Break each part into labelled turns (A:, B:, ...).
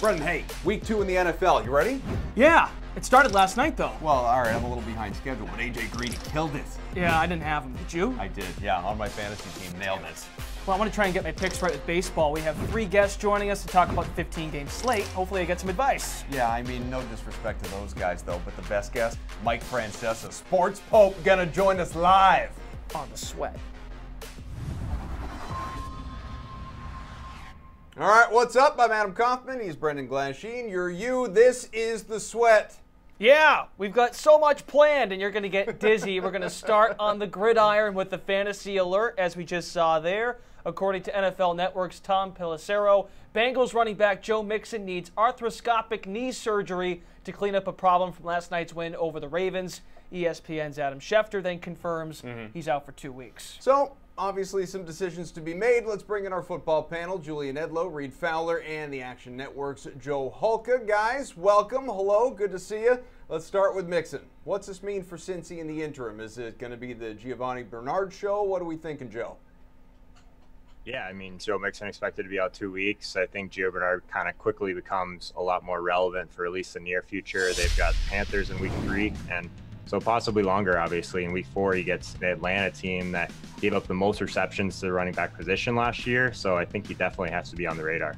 A: Brendan, hey, week 2 in the NFL. You ready?
B: Yeah, it started last night, though.
A: Well, all right, I'm a little behind schedule, but AJ Green killed it.
B: Yeah, I didn't have him. Did you?
A: I did, yeah, on my fantasy team. Nailed it.
B: Well, I want to try and get my picks right with baseball. We have 3 guests joining us to talk about the 15-game slate. Hopefully I get some advice.
A: Yeah, I mean, no disrespect to those guys, though, but the best guest, Mike Francesa, Sports Pope, gonna join us live
B: On the sweat.
A: All right, what's up? I'm Adam Kaufman. He's Brendan Glasheen. You're you. This is The Sweat.
B: Yeah, we've got so much planned, and you're going to get dizzy. We're going to start on the gridiron with the fantasy alert, as we just saw there. According to NFL Network's Tom Pelissero, Bengals running back Joe Mixon needs arthroscopic knee surgery to clean up a problem from last night's win over the Ravens. ESPN's Adam Schefter then confirms he's out for 2 weeks.
A: So, obviously some decisions to be made. Let's bring in our football panel, Julian Edlow, Reed Fowler, and the Action Network's Joe Hulka. Guys, welcome. Hello. Good to see you. Let's start with Mixon. What's this mean for Cincy in the interim? Is it going to be the Giovanni Bernard show? What are we thinking, Joe?
C: Yeah, I mean, Joe Mixon expected to be out 2 weeks. I think Gio Bernard kind of quickly becomes a lot more relevant for at least the near future. They've got Panthers in week 3, and so possibly longer, obviously. In week 4, he gets the Atlanta team that gave up the most receptions to the running back position last year. So I think he definitely has to be on the radar.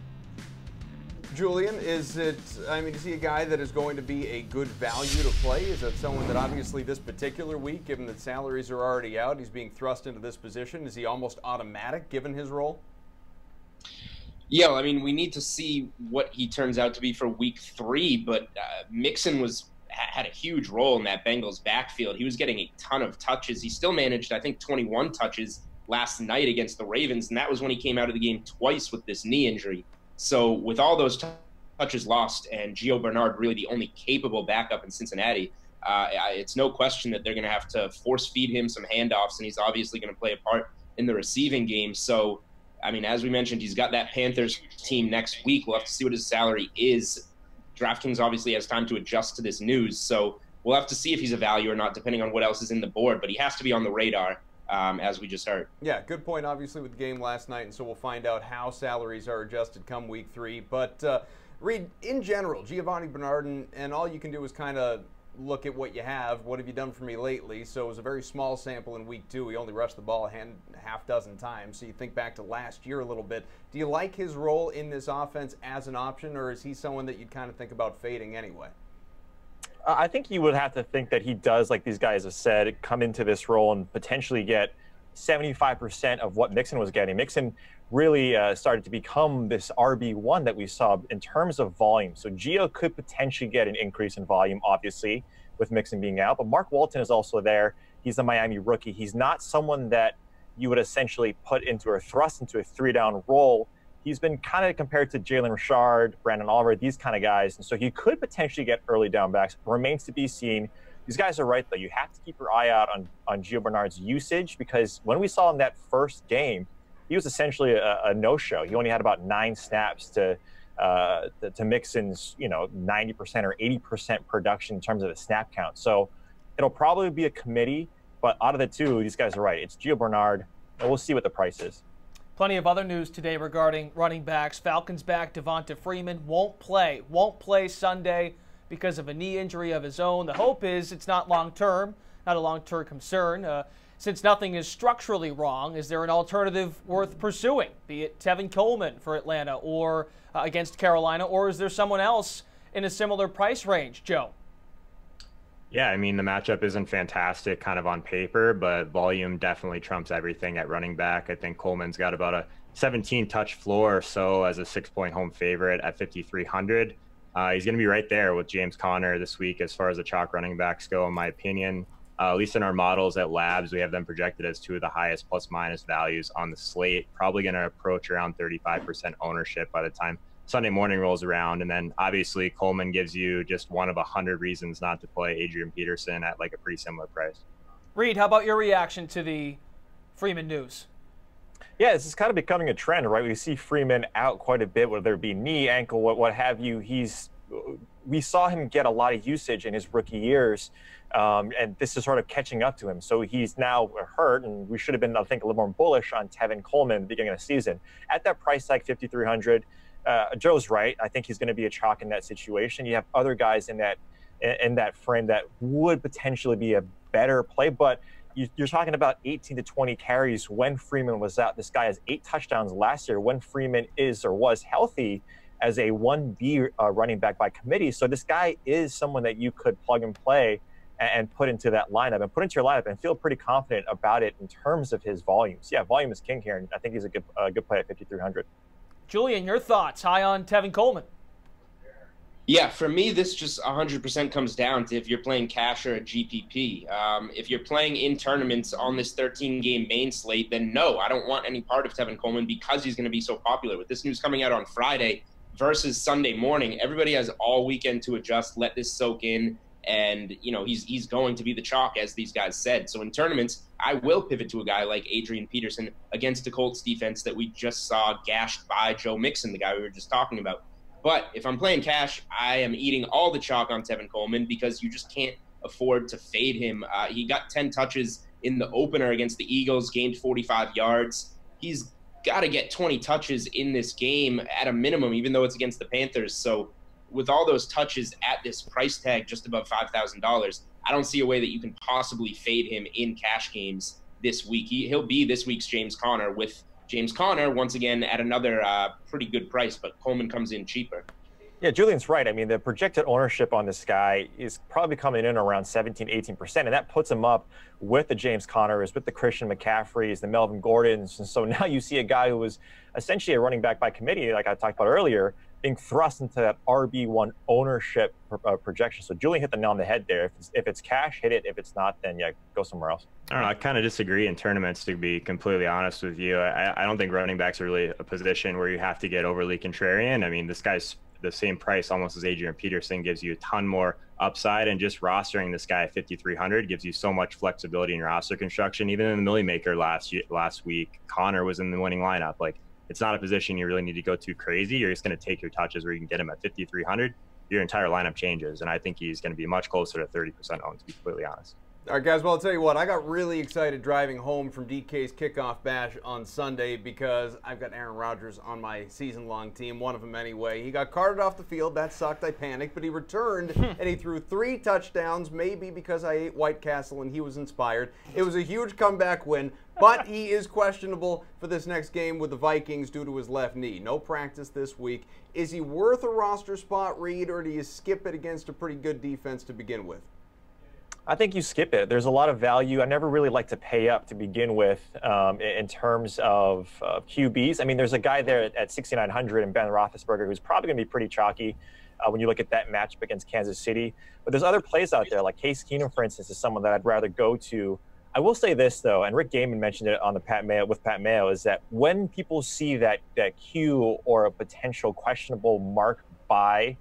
A: Julian, is he a guy that is going to be a good value to play? Is that someone that obviously this particular week, given that salaries are already out, he's being thrust into this position? Is he almost automatic given his role?
D: Yeah, I mean, we need to see what he turns out to be for week 3, but Mixon had a huge role in that Bengals backfield. He was getting a ton of touches. He still managed, I think, 21 touches last night against the Ravens, and that was when he came out of the game twice with this knee injury. So with all those touches lost and Gio Bernard really the only capable backup in Cincinnati, it's no question that they're going to have to force feed him some handoffs, and he's obviously going to play a part in the receiving game. So, I mean, as we mentioned, he's got that Panthers team next week. We'll have to see what his salary is. DraftKings obviously has time to adjust to this news, so we'll have to see if he's a value or not, depending on what else is in the board. But he has to be on the radar, as we just heard.
A: Yeah, good point, obviously, with the game last night, and so we'll find out how salaries are adjusted come week 3. But, Reed, in general, Giovanni Bernard, and all you can do is kind of look at what you have. What have you done for me lately? So it was a very small sample in week 2. He only rushed the ball a half dozen times. So you think back to last year a little bit. Do you like his role in this offense as an option, or is he someone that you'd kind of think about fading anyway?
E: I think you would have to think that he does, like these guys have said, come into this role and potentially get 75% of what Mixon was getting. Mixon really started to become this RB1 that we saw in terms of volume. So Gio could potentially get an increase in volume, obviously, with Mixon being out. But Mark Walton is also there. He's a Miami rookie. He's not someone that you would essentially put into or thrust into a 3-down role. He's been kind of compared to Jalen Richard, Brandon Oliver, these kind of guys. And so he could potentially get early down backs. Remains to be seen. These guys are right, though. You have to keep your eye out on Gio Bernard's usage, because when we saw him that first game, he was essentially a no-show. He only had about 9 snaps to Mixon's 90% or 80% production in terms of the snap count. So it'll probably be a committee, but out of the 2, these guys are right. It's Gio Bernard, and we'll see what the price is.
B: Plenty of other news today regarding running backs. Falcons back Devonta Freeman won't play Sunday because of a knee injury of his own. The hope is it's not long-term, not a long-term concern. Since nothing is structurally wrong, is there an alternative worth pursuing, be it Tevin Coleman for Atlanta or against Carolina, or is there someone else in a similar price range, Joe?
C: Yeah, I mean, the matchup isn't fantastic kind of on paper, but volume definitely trumps everything at running back. I think Coleman's got about a 17-touch floor or so as a 6-point home favorite at 5,300. He's going to be right there with James Conner this week as far as the chalk running backs go, in my opinion. At least in our models at Labs, we have them projected as 2 of the highest plus-minus values on the slate. Probably going to approach around 35% ownership by the time Sunday morning rolls around. And then obviously Coleman gives you just one of 100 reasons not to play Adrian Peterson at like a pretty similar price.
B: Reed, how about your reaction to the Freeman news?
E: Yeah, this is kind of becoming a trend, right? We see Freeman out quite a bit, whether it be knee, ankle, what have you. We saw him get a lot of usage in his rookie years, and this is sort of catching up to him. So he's now hurt, and we should have been, I think, a little more bullish on Tevin Coleman at the beginning of the season. At that price tag, 5,300, Joe's right. I think he's going to be a chalk in that situation. You have other guys in that frame that would potentially be a better play, but you're talking about 18 to 20 carries when Freeman was out. This guy has 8 touchdowns last year when Freeman is or was healthy as a 1B running back by committee. So this guy is someone that you could plug and play and put into that lineup and put into your lineup and feel pretty confident about it in terms of his volumes. Yeah, volume is king here, and I think he's a good play at 5,300.
B: Julian, your thoughts? High on Tevin Coleman?
D: Yeah, for me, this just 100% comes down to if you're playing cash or a GPP. If you're playing in tournaments on this 13-game main slate, then no, I don't want any part of Tevin Coleman because he's going to be so popular. With this news coming out on Friday versus Sunday morning, everybody has all weekend to adjust, let this soak in, and he's going to be the chalk, as these guys said. So in tournaments, I will pivot to a guy like Adrian Peterson against the Colts defense that we just saw gashed by Joe Mixon, the guy we were just talking about. But if I'm playing cash, I am eating all the chalk on Tevin Coleman because you just can't afford to fade him. He got 10 touches in the opener against the Eagles, gained 45 yards. He's got to get 20 touches in this game at a minimum, even though it's against the Panthers. So with all those touches at this price tag, just above $5,000, I don't see a way that you can possibly fade him in cash games this week. He'll be this week's James Conner, with James Conner, once again, at another pretty good price, but Coleman comes in cheaper.
E: Yeah, Julian's right. I mean, the projected ownership on this guy is probably coming in around 17, 18%, and that puts him up with the James Conners, with the Christian McCaffreys, the Melvin Gordons. And so now you see a guy who was essentially a running back by committee, like I talked about earlier, being thrust into that RB1 ownership projection. So Julian hit the nail on the head there. If it's cash, hit it. If it's not, then yeah, go somewhere else.
C: I don't know. I kind of disagree in tournaments, to be completely honest with you. I don't think running backs are really a position where you have to get overly contrarian. I mean, this guy's the same price almost as Adrian Peterson, gives you a ton more upside, and just rostering this guy at 5,300 gives you so much flexibility in your roster construction. Even in the Millie Maker last week, Connor was in the winning lineup. Like, it's not a position you really need to go too crazy. You're just going to take your touches where you can get him at 5,300. Your entire lineup changes, and I think he's going to be much closer to 30% owned, to be completely honest.
A: All right, guys, well, I'll tell you what, I got really excited driving home from DK's kickoff bash on Sunday because I've got Aaron Rodgers on my season-long team, one of them anyway. He got carted off the field. That sucked. I panicked, but he returned, and he threw 3 touchdowns, maybe because I ate White Castle and he was inspired. It was a huge comeback win, but he is questionable for this next game with the Vikings due to his left knee. No practice this week. Is he worth a roster spot, Reed, or do you skip it against a pretty good defense to begin with?
E: I think you skip it. There's a lot of value. I never really like to pay up to begin with in terms of QBs. I mean, there's a guy there at 6,900 in Ben Roethlisberger who's probably going to be pretty chalky when you look at that matchup against Kansas City. But there's other plays out there, like Case Keenum, for instance, is someone that I'd rather go to. I will say this, though, and Rick Gaiman mentioned it on the Pat Mayo, is that when people see that Q or a potential questionable mark by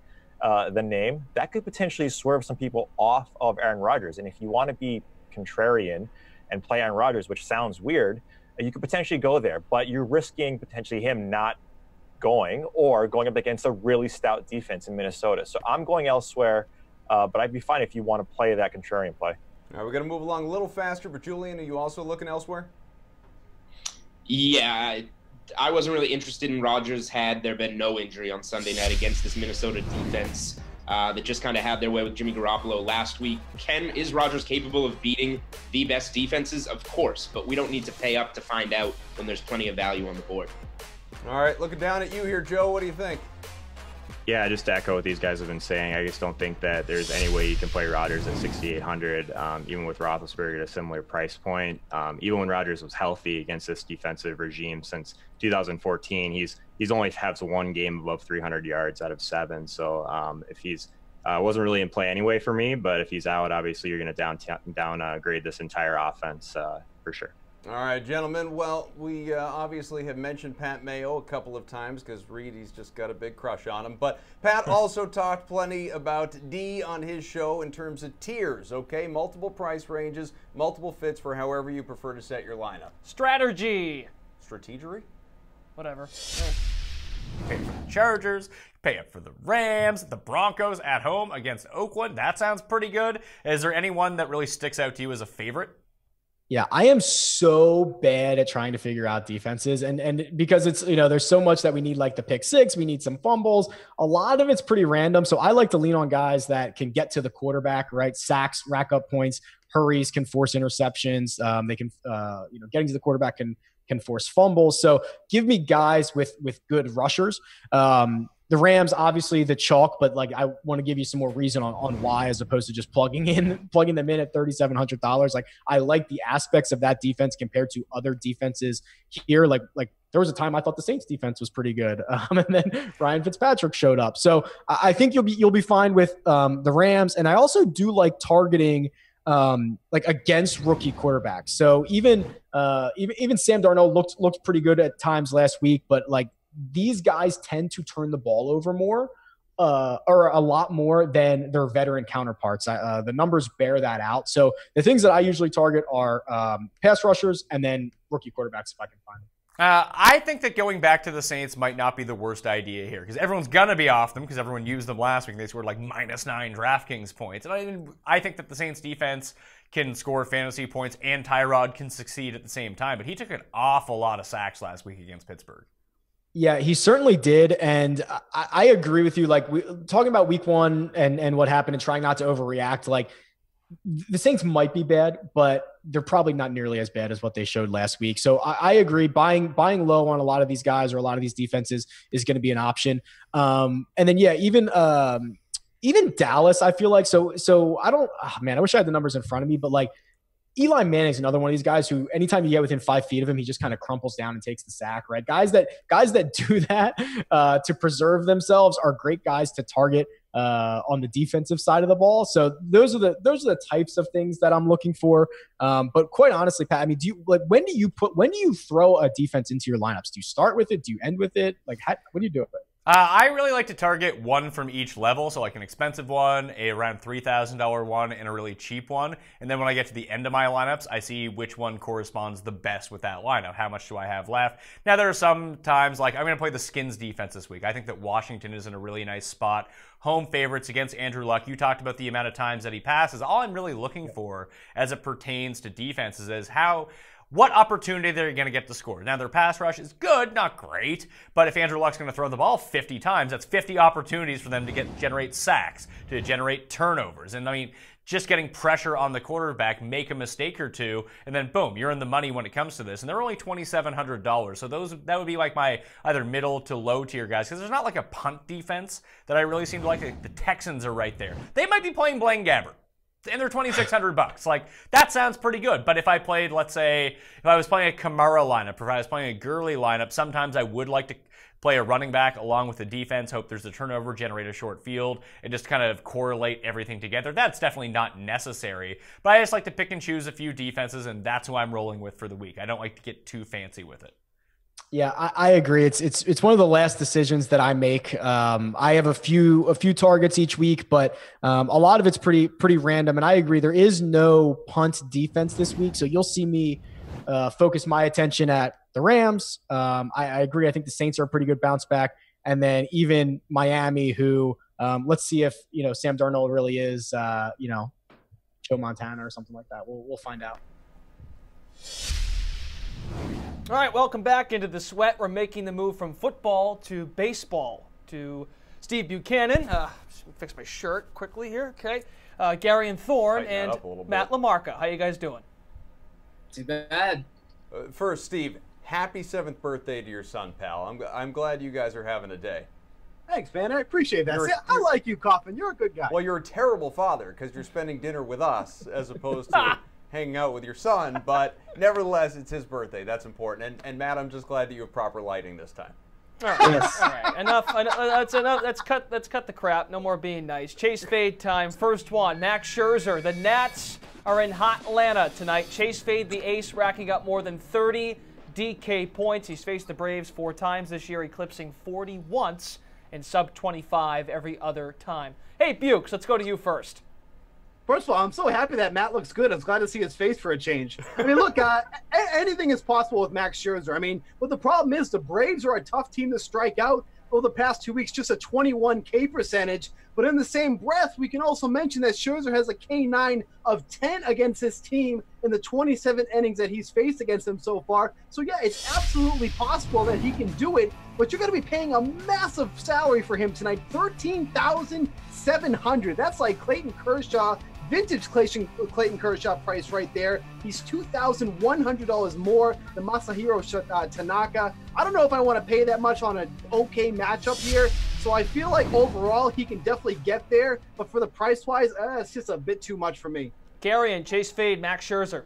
E: the name, that could potentially swerve some people off of Aaron Rodgers. And if you want to be contrarian and play Aaron Rodgers, which sounds weird, you could potentially go there, but you're risking potentially him not going or going up against a really stout defense in Minnesota. So I'm going elsewhere, but I'd be fine if you want to play that contrarian play.
A: All right, we're going to move along a little faster, but Julian, are you also looking elsewhere?
D: Yeah, I wasn't really interested in Rodgers had there been no injury on Sunday night against this Minnesota defense that just kind of had their way with Jimmy Garoppolo last week. Is Rodgers capable of beating the best defenses? Of course, but we don't need to pay up to find out when there's plenty of value on the board.
A: All right, looking down at you here, Joe. What do you think?
C: Yeah, just to echo what these guys have been saying, I just don't think that there's any way you can play Rodgers at 6,800, even with Roethlisberger at a similar price point. Even when Rodgers was healthy against this defensive regime since 2014, he's only had one game above 300 yards out of 7. So if he's wasn't really in play anyway for me, but if he's out, obviously you're going to downgrade this entire offense for sure.
A: All right, gentlemen. Well, we obviously have mentioned Pat Mayo a couple of times because Reedy's just got a big crush on him. But Pat also talked plenty about D on his show in terms of tiers, okay? Multiple price ranges, multiple fits for however you prefer to set your lineup.
B: Strategy.
A: Strategery?
B: Whatever.
F: Pay for the Chargers, pay up for the Rams, the Broncos at home against Oakland. That sounds pretty good. Is there anyone that really sticks out to you as a favorite?
G: Yeah, I am so bad at trying to figure out defenses, and because it's, there's so much that we need, like the pick six, we need some fumbles. A lot of it's pretty random. So I like to lean on guys that can get to the quarterback, right? Sacks, rack up points, hurries, can force interceptions. They can, getting to the quarterback can force fumbles. So give me guys with good rushers. The Rams, obviously the chalk, but like I want to give you some more reason on why, as opposed to just plugging them in at $3,700. Like I like the aspects of that defense compared to other defenses here. Like there was a time I thought the Saints defense was pretty good, and then Ryan Fitzpatrick showed up. So I think you'll be fine with the Rams, and I also do like targeting like against rookie quarterbacks. So even Sam Darnold looked pretty good at times last week, but like, these guys tend to turn the ball over more, or a lot more than their veteran counterparts. The numbers bear that out. So the things that I usually target are pass rushers and then rookie quarterbacks if I can find them.
F: I think that going back to the Saints might not be the worst idea here, because everyone's going to be off them because everyone used them last week. They scored like -9 DraftKings points. And I think that the Saints defense can score fantasy points and Tyrod can succeed at the same time. But he took an awful lot of sacks last week against Pittsburgh.
G: Yeah, he certainly did. And I agree with you. Like, talking about week one and what happened and trying not to overreact, like the Saints might be bad, but they're probably not nearly as bad as what they showed last week. So I agree. Buying low on a lot of these guys or a lot of these defenses is going to be an option. And then, yeah, even Dallas, I feel like, so I don't, I wish I had the numbers in front of me, but like, Eli Manning's another one of these guys who, anytime you get within 5 feet of him, he just kind of crumples down and takes the sack, right? Guys that do that to preserve themselves are great guys to target on the defensive side of the ball. So those are the types of things that I'm looking for. But quite honestly, Pat, I mean, when do you throw a defense into your lineups? Do you start with it? Do you end with it? Like, what do you do with it?
F: I really like to target one from each level, so like an expensive one, a around $3,000 one, and a really cheap one. And then when I get to the end of my lineups, I see which one corresponds the best with that lineup. How much do I have left? Now, there are some times, like I'm going to play the Skins defense this week. I think that Washington is in a really nice spot. Home favorites against Andrew Luck. You talked about the amount of times that he passes. All I'm really looking for as it pertains to defenses is what opportunity they're going to get to score. Now, their pass rush is good, not great, but if Andrew Luck's going to throw the ball 50 times, that's 50 opportunities for them to generate sacks, to generate turnovers. And I mean, just getting pressure on the quarterback, make a mistake or two, and then boom, you're in the money when it comes to this. And they're only $2,700. So that would be like my either middle to low tier guys, because there's not like a punt defense that I really seem to like. The Texans are right there. They might be playing Blaine Gabbert, and they're $2,600. Like, that sounds pretty good. But if I played, let's say, if I was playing a Kamara lineup, or if I was playing a Gurley lineup, sometimes I would like to play a running back along with the defense, hope there's a turnover, generate a short field, and just kind of correlate everything together. That's definitely not necessary. But I just like to pick and choose a few defenses, and that's who I'm rolling with for the week. I don't like to get too fancy with it.
G: Yeah, I agree. It's one of the last decisions that I make. I have a few targets each week, but a lot of it's pretty random. And I agree, there is no punt defense this week, so you'll see me focus my attention at the Rams. I agree. I think the Saints are a pretty good bounce back, and then even Miami, who let's see if Sam Darnold really is Joe Montana or something like that. We'll find out.
B: All right, welcome back into the sweat. We're making the move from football to baseball to Steve Buchanan. Fix my shirt quickly here, okay? Gary and Thorne and Matt LaMarca. How you guys doing?
H: Too bad.
A: First, Steve, happy 7th birthday to your son, pal. I'm glad you guys are having a day.
I: Thanks, man. I appreciate that. I like you, Kaufman. You're a good guy.
A: Well, you're a terrible father because you're spending dinner with us as opposed to hanging out with your son, but nevertheless, it's his birthday. That's important. And Matt, I'm just glad that you have proper lighting this time.
B: All right, yes. All right. Enough. That's enough. Let's cut the crap. No more being nice. Chase fade time. First one. Max Scherzer. The Nats are in hot Atlanta tonight. Chase fade, the ace, racking up more than 30 DK points. He's faced the Braves 4 times this year, eclipsing 40 once and sub 25 every other time. Hey, Bukes, let's go to you first.
I: First of all, I'm so happy that Matt looks good. I was glad to see his face for a change. I mean, look, anything is possible with Max Scherzer. I mean, but the problem is the Braves are a tough team to strike out. over the past 2 weeks, just a 21K percentage. But in the same breath, we can also mention that Scherzer has a K9 of 10 against his team in the 27 innings that he's faced against them so far. So yeah, it's absolutely possible that he can do it, but you're going to be paying a massive salary for him tonight, $13,700. That's like Clayton Kershaw, vintage Clayton Kershaw price right there. He's $2,100 more than Masahiro Tanaka. I don't know if I want to pay that much on an okay matchup here. So I feel like overall he can definitely get there, but for the price wise, it's just a bit too much for me.
B: Gary and Chase fade Max Scherzer.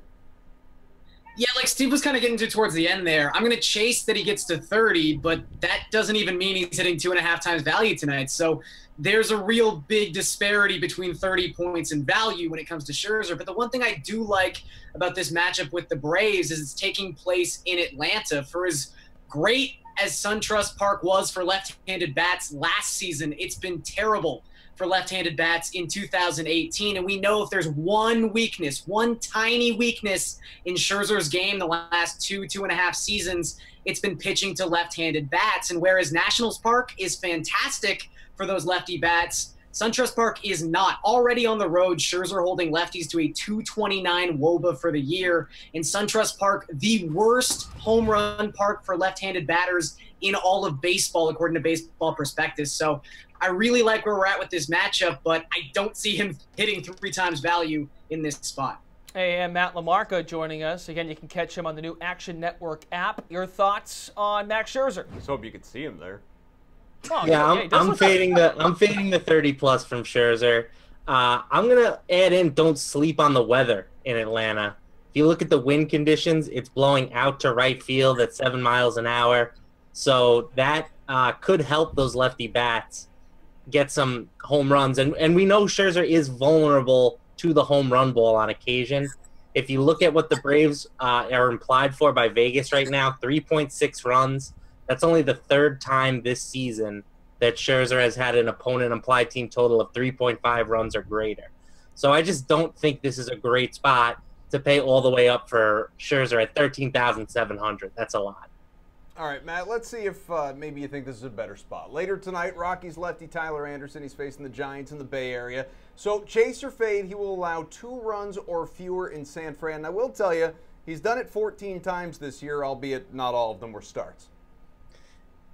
H: Yeah, like Steve was kind of getting to towards the end there. I'm going to chase that he gets to 30, but that doesn't even mean he's hitting 2.5 times value tonight. So there's a real big disparity between 30 points and value when it comes to Scherzer. But the one thing I do like about this matchup with the Braves is it's taking place in Atlanta. For as great as SunTrust Park was for left-handed bats last season, it's been terrible for left-handed bats in 2018. And we know if there's one weakness, one tiny weakness in Scherzer's game the last 2.5 seasons, it's been pitching to left-handed bats. And whereas Nationals Park is fantastic for those lefty bats, SunTrust Park is not. Already on the road, Scherzer holding lefties to a 229 WOBA for the year. In SunTrust Park, the worst home run park for left-handed batters in all of baseball, according to Baseball Prospectus. So I really like where we're at with this matchup, but I don't see him hitting 3 times value in this spot.
B: Hey, and Matt LaMarca joining us. Again, you can catch him on the new Action Network app. Your thoughts on Max Scherzer?
A: Just hope you could see him there.
B: Oh,
J: yeah, I'm fading the 30 plus from Scherzer. I'm gonna add in don't sleep on the weather in Atlanta. If you look at the wind conditions, it's blowing out to right field at 7 miles an hour, so that could help those lefty bats get some home runs. And we know Scherzer is vulnerable to the home run ball on occasion. If you look at what the Braves are implied for by Vegas right now, 3.6 runs. That's only the 3rd time this season that Scherzer has had an opponent implied team total of 3.5 runs or greater. So I just don't think this is a great spot to pay all the way up for Scherzer at $13,700. That's a lot.
A: All right, Matt, let's see if maybe you think this is a better spot. Later tonight, Rockies lefty Tyler Anderson. He's facing the Giants in the Bay Area. So chase or fade, he will allow 2 runs or fewer in San Fran. And I will tell you, he's done it 14 times this year, albeit not all of them were starts.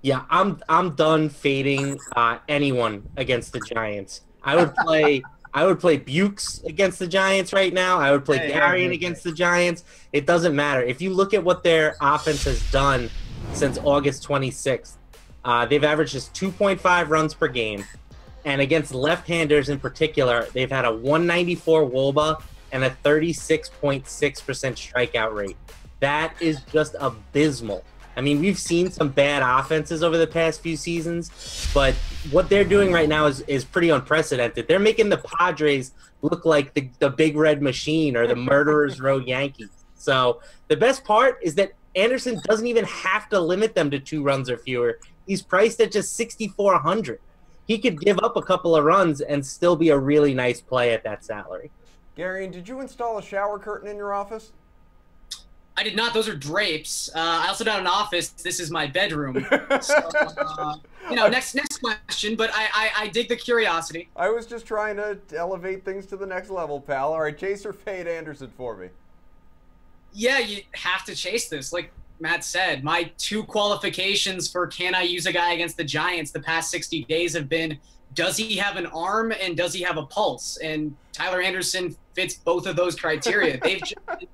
J: Yeah, I'm done fading anyone against the Giants. I would play Bukes against the Giants right now. I would play Garion against the Giants. It doesn't matter. If you look at what their offense has done since August 26th, they've averaged just 2.5 runs per game. And against left-handers in particular, they've had a 194 WOBA and a 36.6% strikeout rate. That is just abysmal. I mean, we've seen some bad offenses over the past few seasons, but what they're doing right now is pretty unprecedented. They're making the Padres look like the Big Red Machine or the Murderers Row Yankees. So the best part is that Anderson doesn't even have to limit them to 2 runs or fewer. He's priced at just $6,400. He could give up a couple of runs and still be a really nice play at that salary.
A: Gary, did you install a shower curtain in your office?
H: I did not. Those are drapes. I also don't have an office. This is my bedroom. So, next question, but I dig the curiosity.
A: I was just trying to elevate things to the next level, pal. All right, chase or fade Anderson for me.
H: Yeah, you have to chase this. Like Matt said, my 2 qualifications for can I use a guy against the Giants the past 60 days have been, does he have an arm and does he have a pulse? And Tyler Anderson fits both of those criteria. They've just been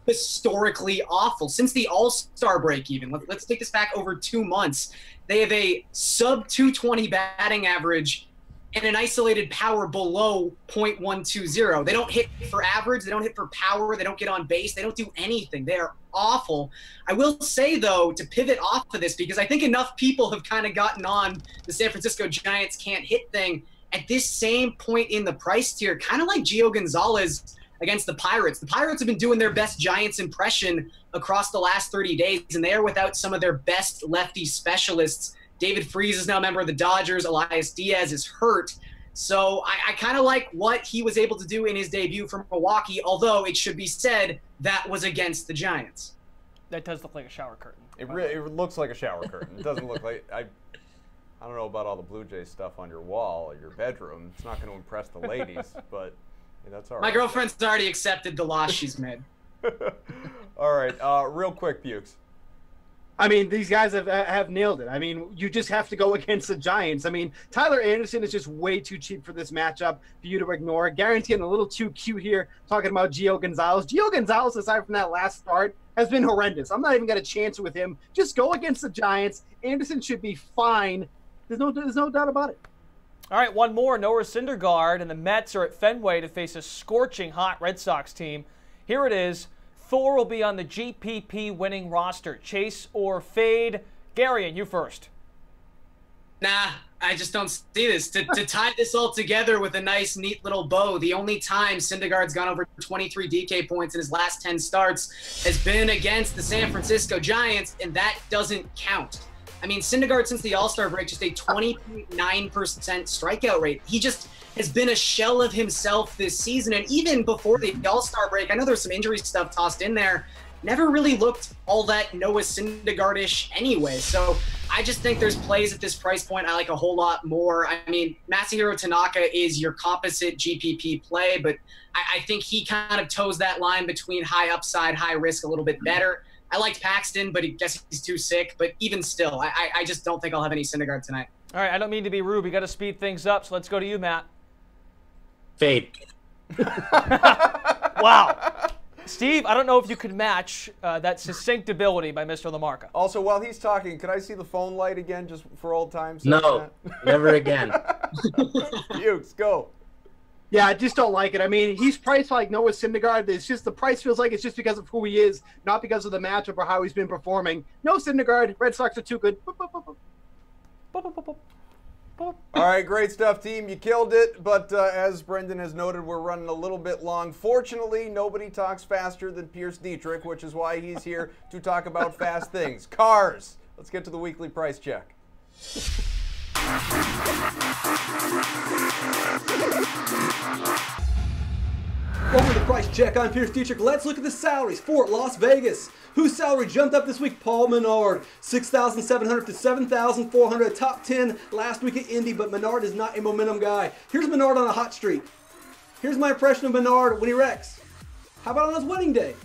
H: historically awful since the All-Star break. Even let's take this back over 2 months. They have a sub 220 batting average and an isolated power below .120. They don't hit for average, they don't hit for power, they don't get on base, they don't do anything. They are awful. I will say though, to pivot off of this, because I think enough people have kind of gotten on the San Francisco Giants can't hit thing at this same point in the price tier, kind of like Gio Gonzalez against the Pirates. The Pirates have been doing their best Giants impression across the last 30 days, and they are without some of their best lefty specialists. David Freese is now a member of the Dodgers. Elias Diaz is hurt. So I kind of like what he was able to do in his debut for Milwaukee, although it should be said that was against the Giants.
B: That does look like a shower curtain.
A: It looks like a shower curtain. It doesn't look like I don't know about all the Blue Jays stuff on your wall or your bedroom. It's not going to impress the ladies, but that's all right.
H: My girlfriend's already accepted the loss she's made.
A: All right, real quick, Bukes.
I: I mean, these guys have nailed it. I mean, you just have to go against the Giants. I mean, Tyler Anderson is just way too cheap for this matchup for you to ignore. Guaranteeing a little too cute here, talking about Gio Gonzalez. Gio Gonzalez, aside from that last start, has been horrendous. I'm not even going to chance it with him. Just go against the Giants. Anderson should be fine. There's no doubt about it.
B: All right, one more. Noah Syndergaard and the Mets are at Fenway to face a scorching hot Red Sox team. Here it is. Thor will be on the GPP winning roster. Chase or fade? Gary, and you first.
H: Nah, I just don't see this. To tie this all together with a nice, neat little bow, the only time Syndergaard's gone over 23 DK points in his last 10 starts has been against the San Francisco Giants, and that doesn't count. I mean, Syndergaard, since the All-Star break, just a 20.9% strikeout rate. He just has been a shell of himself this season. And even before the All-Star break, I know there's some injury stuff tossed in there, never really looked all that Noah Syndergaard-ish anyway. So I just think there's plays at this price point I like a whole lot more. I mean, Masahiro Tanaka is your composite GPP play, but I think he kind of toes that line between high upside, high risk a little bit better. I liked Paxton, but I guess he's too sick. But even still, I just don't think I'll have any Syndergaard tonight.
B: All right, I don't mean to be rude. We got to speed things up, so let's go to you, Matt.
J: Fade.
B: Wow. Steve, I don't know if you could match that succinct ability by Mr. LaMarca.
A: Also, while he's talking, could I see the phone light again just for old time's sake?
J: No, never again.
A: Bukes, go.
I: Yeah, I just don't like it. I mean, he's priced like Noah Syndergaard. It's just the price feels like it's just because of who he is, not because of the matchup or how he's been performing. No Syndergaard. Red Sox are too good.
A: All right, great stuff, team. You killed it. But as Brendan has noted, we're running a little bit long. Fortunately, nobody talks faster than Pierce Dietrich, which is why he's here to talk about fast things. Cars. Let's get to the weekly price check.
K: Welcome to the Price Check. I'm Pierce Dietrich. Let's look at the salaries for Las Vegas. Whose salary jumped up this week? Paul Menard, $6,700 to $7,400. Top 10 last week at Indy, but Menard is not a momentum guy. Here's Menard on a hot streak. Here's my impression of Menard when he wrecks. How about on his winning day?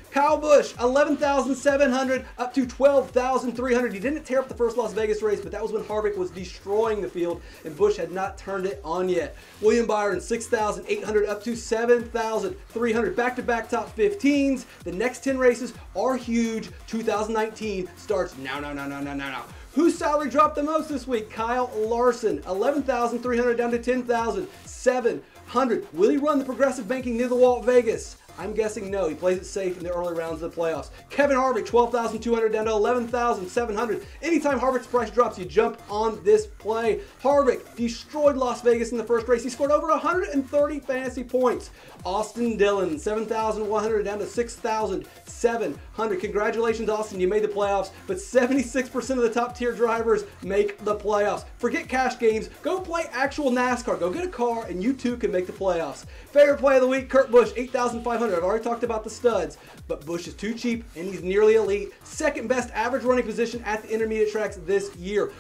K: Kyle Busch, $11,700 up to $12,300. He didn't tear up the first Las Vegas race, but that was when Harvick was destroying the field and Busch had not turned it on yet. William Byron, $6,800 up to $7,300. Back-to-back top 15s. The next 10 races are huge. 2019 starts now. Whose salary dropped the most this week? Kyle Larson, $11,300 down to $10,700. Will he run the progressive banking near the wall at Vegas? I'm guessing no. He plays it safe in the early rounds of the playoffs. Kevin Harvick, $12,200 down to $11,700. Anytime Harvick's price drops, you jump on this play. Harvick destroyed Las Vegas in the first race. He scored over 130 fantasy points. Austin Dillon, $7,100 down to $6,700. Congratulations, Austin. You made the playoffs, but 76% of the top tier drivers make the playoffs. Forget cash games. Go play actual NASCAR. Go get a car, and you too can make the playoffs. Favorite play of the week, Kurt Busch, $8,500. I've already talked about the studs, but Busch is too cheap, and he's nearly elite. Second best average running position at the intermediate tracks this year.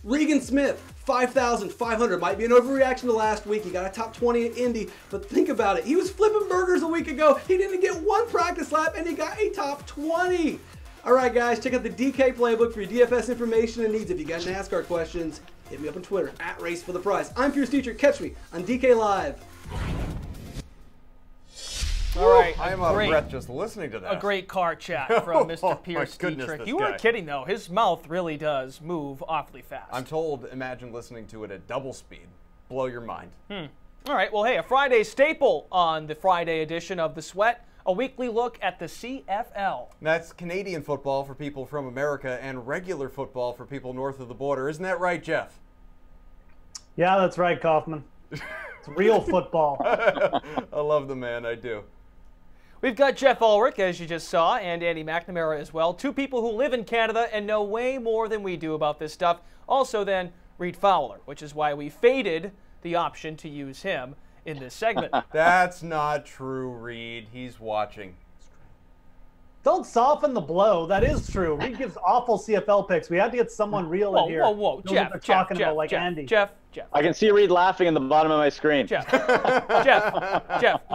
K: Regan Smith, $5,500. Might be an overreaction to last week. He got a top 20 at Indy, but think about it. He was flipping burgers a week ago. He didn't get one practice lap, and he got a top 20. All right, guys, check out the DK Playbook for your DFS information and needs. If you got NASCAR questions, hit me up on Twitter, @RaceForThePrize. I'm Pierce Dietrich. Catch me on DK Live.
B: All right,
A: I am out of breath just listening to that.
B: A great car chat from Mr. Pierce
A: goodness,
B: Dietrich.
A: this
B: You
A: guy.
B: weren't kidding, though. His mouth really does move awfully fast.
A: I'm told, imagine listening to it at double speed. Blow your mind.
B: All right, well, hey, a Friday staple on the Friday edition of The Sweat, a weekly look at the CFL.
A: That's Canadian football for people from America and regular football for people north of the border. Isn't that right, Jeff?
L: Yeah, that's right, Kaufman. It's real football.
A: I love the man, I do.
B: We've got Jeff Ulrich, as you just saw, and Andy McNamara as well. Two people who live in Canada and know way more than we do about this stuff. Also then, Reed Fowler, which is why we faded the option to use him in this segment.
A: That's not true, Reed. He's watching.
L: Don't soften the blow. That is true. Reed gives awful CFL picks. We had to get someone real in here.
B: Whoa. Jeff,
L: talking about like Andy.
B: Jeff.
M: I can see Reed laughing in the bottom of my screen.
B: Jeff,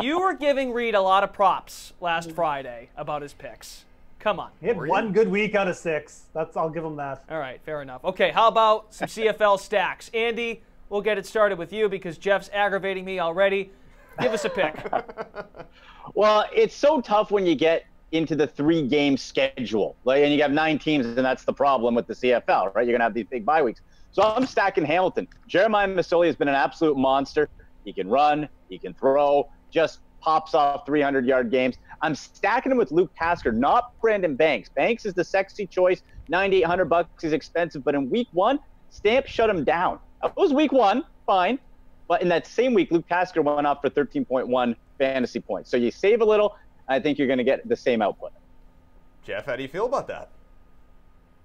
B: you were giving Reed a lot of props last Friday about his picks. Come on.
L: He had one good week out of 6. I'll give him that.
B: All right, fair enough. Okay, how about some CFL stacks? Andy, we'll get it started with you because Jeff's aggravating me already. Give us a pick.
M: Well, it's so tough when you get into the 3-game schedule. And you have 9 teams, and that's the problem with the CFL, right? You're going to have these big bye weeks. So I'm stacking Hamilton. Jeremiah Masoli has been an absolute monster. He can run, he can throw, just pops off 300-yard games. I'm stacking him with Luke Tasker, not Brandon Banks. Banks is the sexy choice. $9,800 is expensive, but in week 1, Stamp shut him down. It was week 1, fine. But in that same week, Luke Tasker went off for 13.1 fantasy points. So you save a little, I think you're going to get the same output.
A: Jeff, how do you feel about that?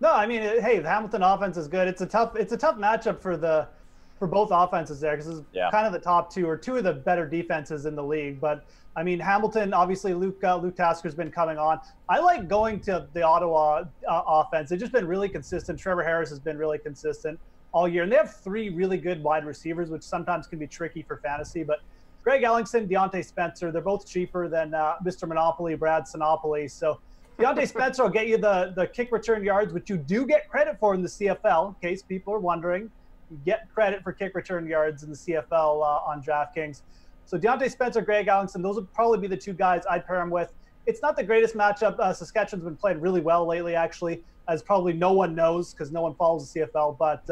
L: No, I mean, hey, the Hamilton offense is good. It's a tough matchup for both offenses there because it's kind of the top 2 or 2 of the better defenses in the league. But I mean, Hamilton, obviously, Luke Tasker's been coming on. I like going to the Ottawa offense. They've just been really consistent. Trevor Harris has been really consistent all year, and they have 3 really good wide receivers, which sometimes can be tricky for fantasy. But Greg Ellingson, Deontay Spencer, they're both cheaper than Mr. Monopoly, Brad Sinopoli. So Deontay Spencer will get you the kick return yards, which you do get credit for in the CFL, in case people are wondering. You get credit for kick return yards in the CFL on DraftKings. So Deontay Spencer, Greg Ellingson, those would probably be the 2 guys I'd pair him with. It's not the greatest matchup. Saskatchewan's been playing really well lately, actually, as probably no one knows because no one follows the CFL. But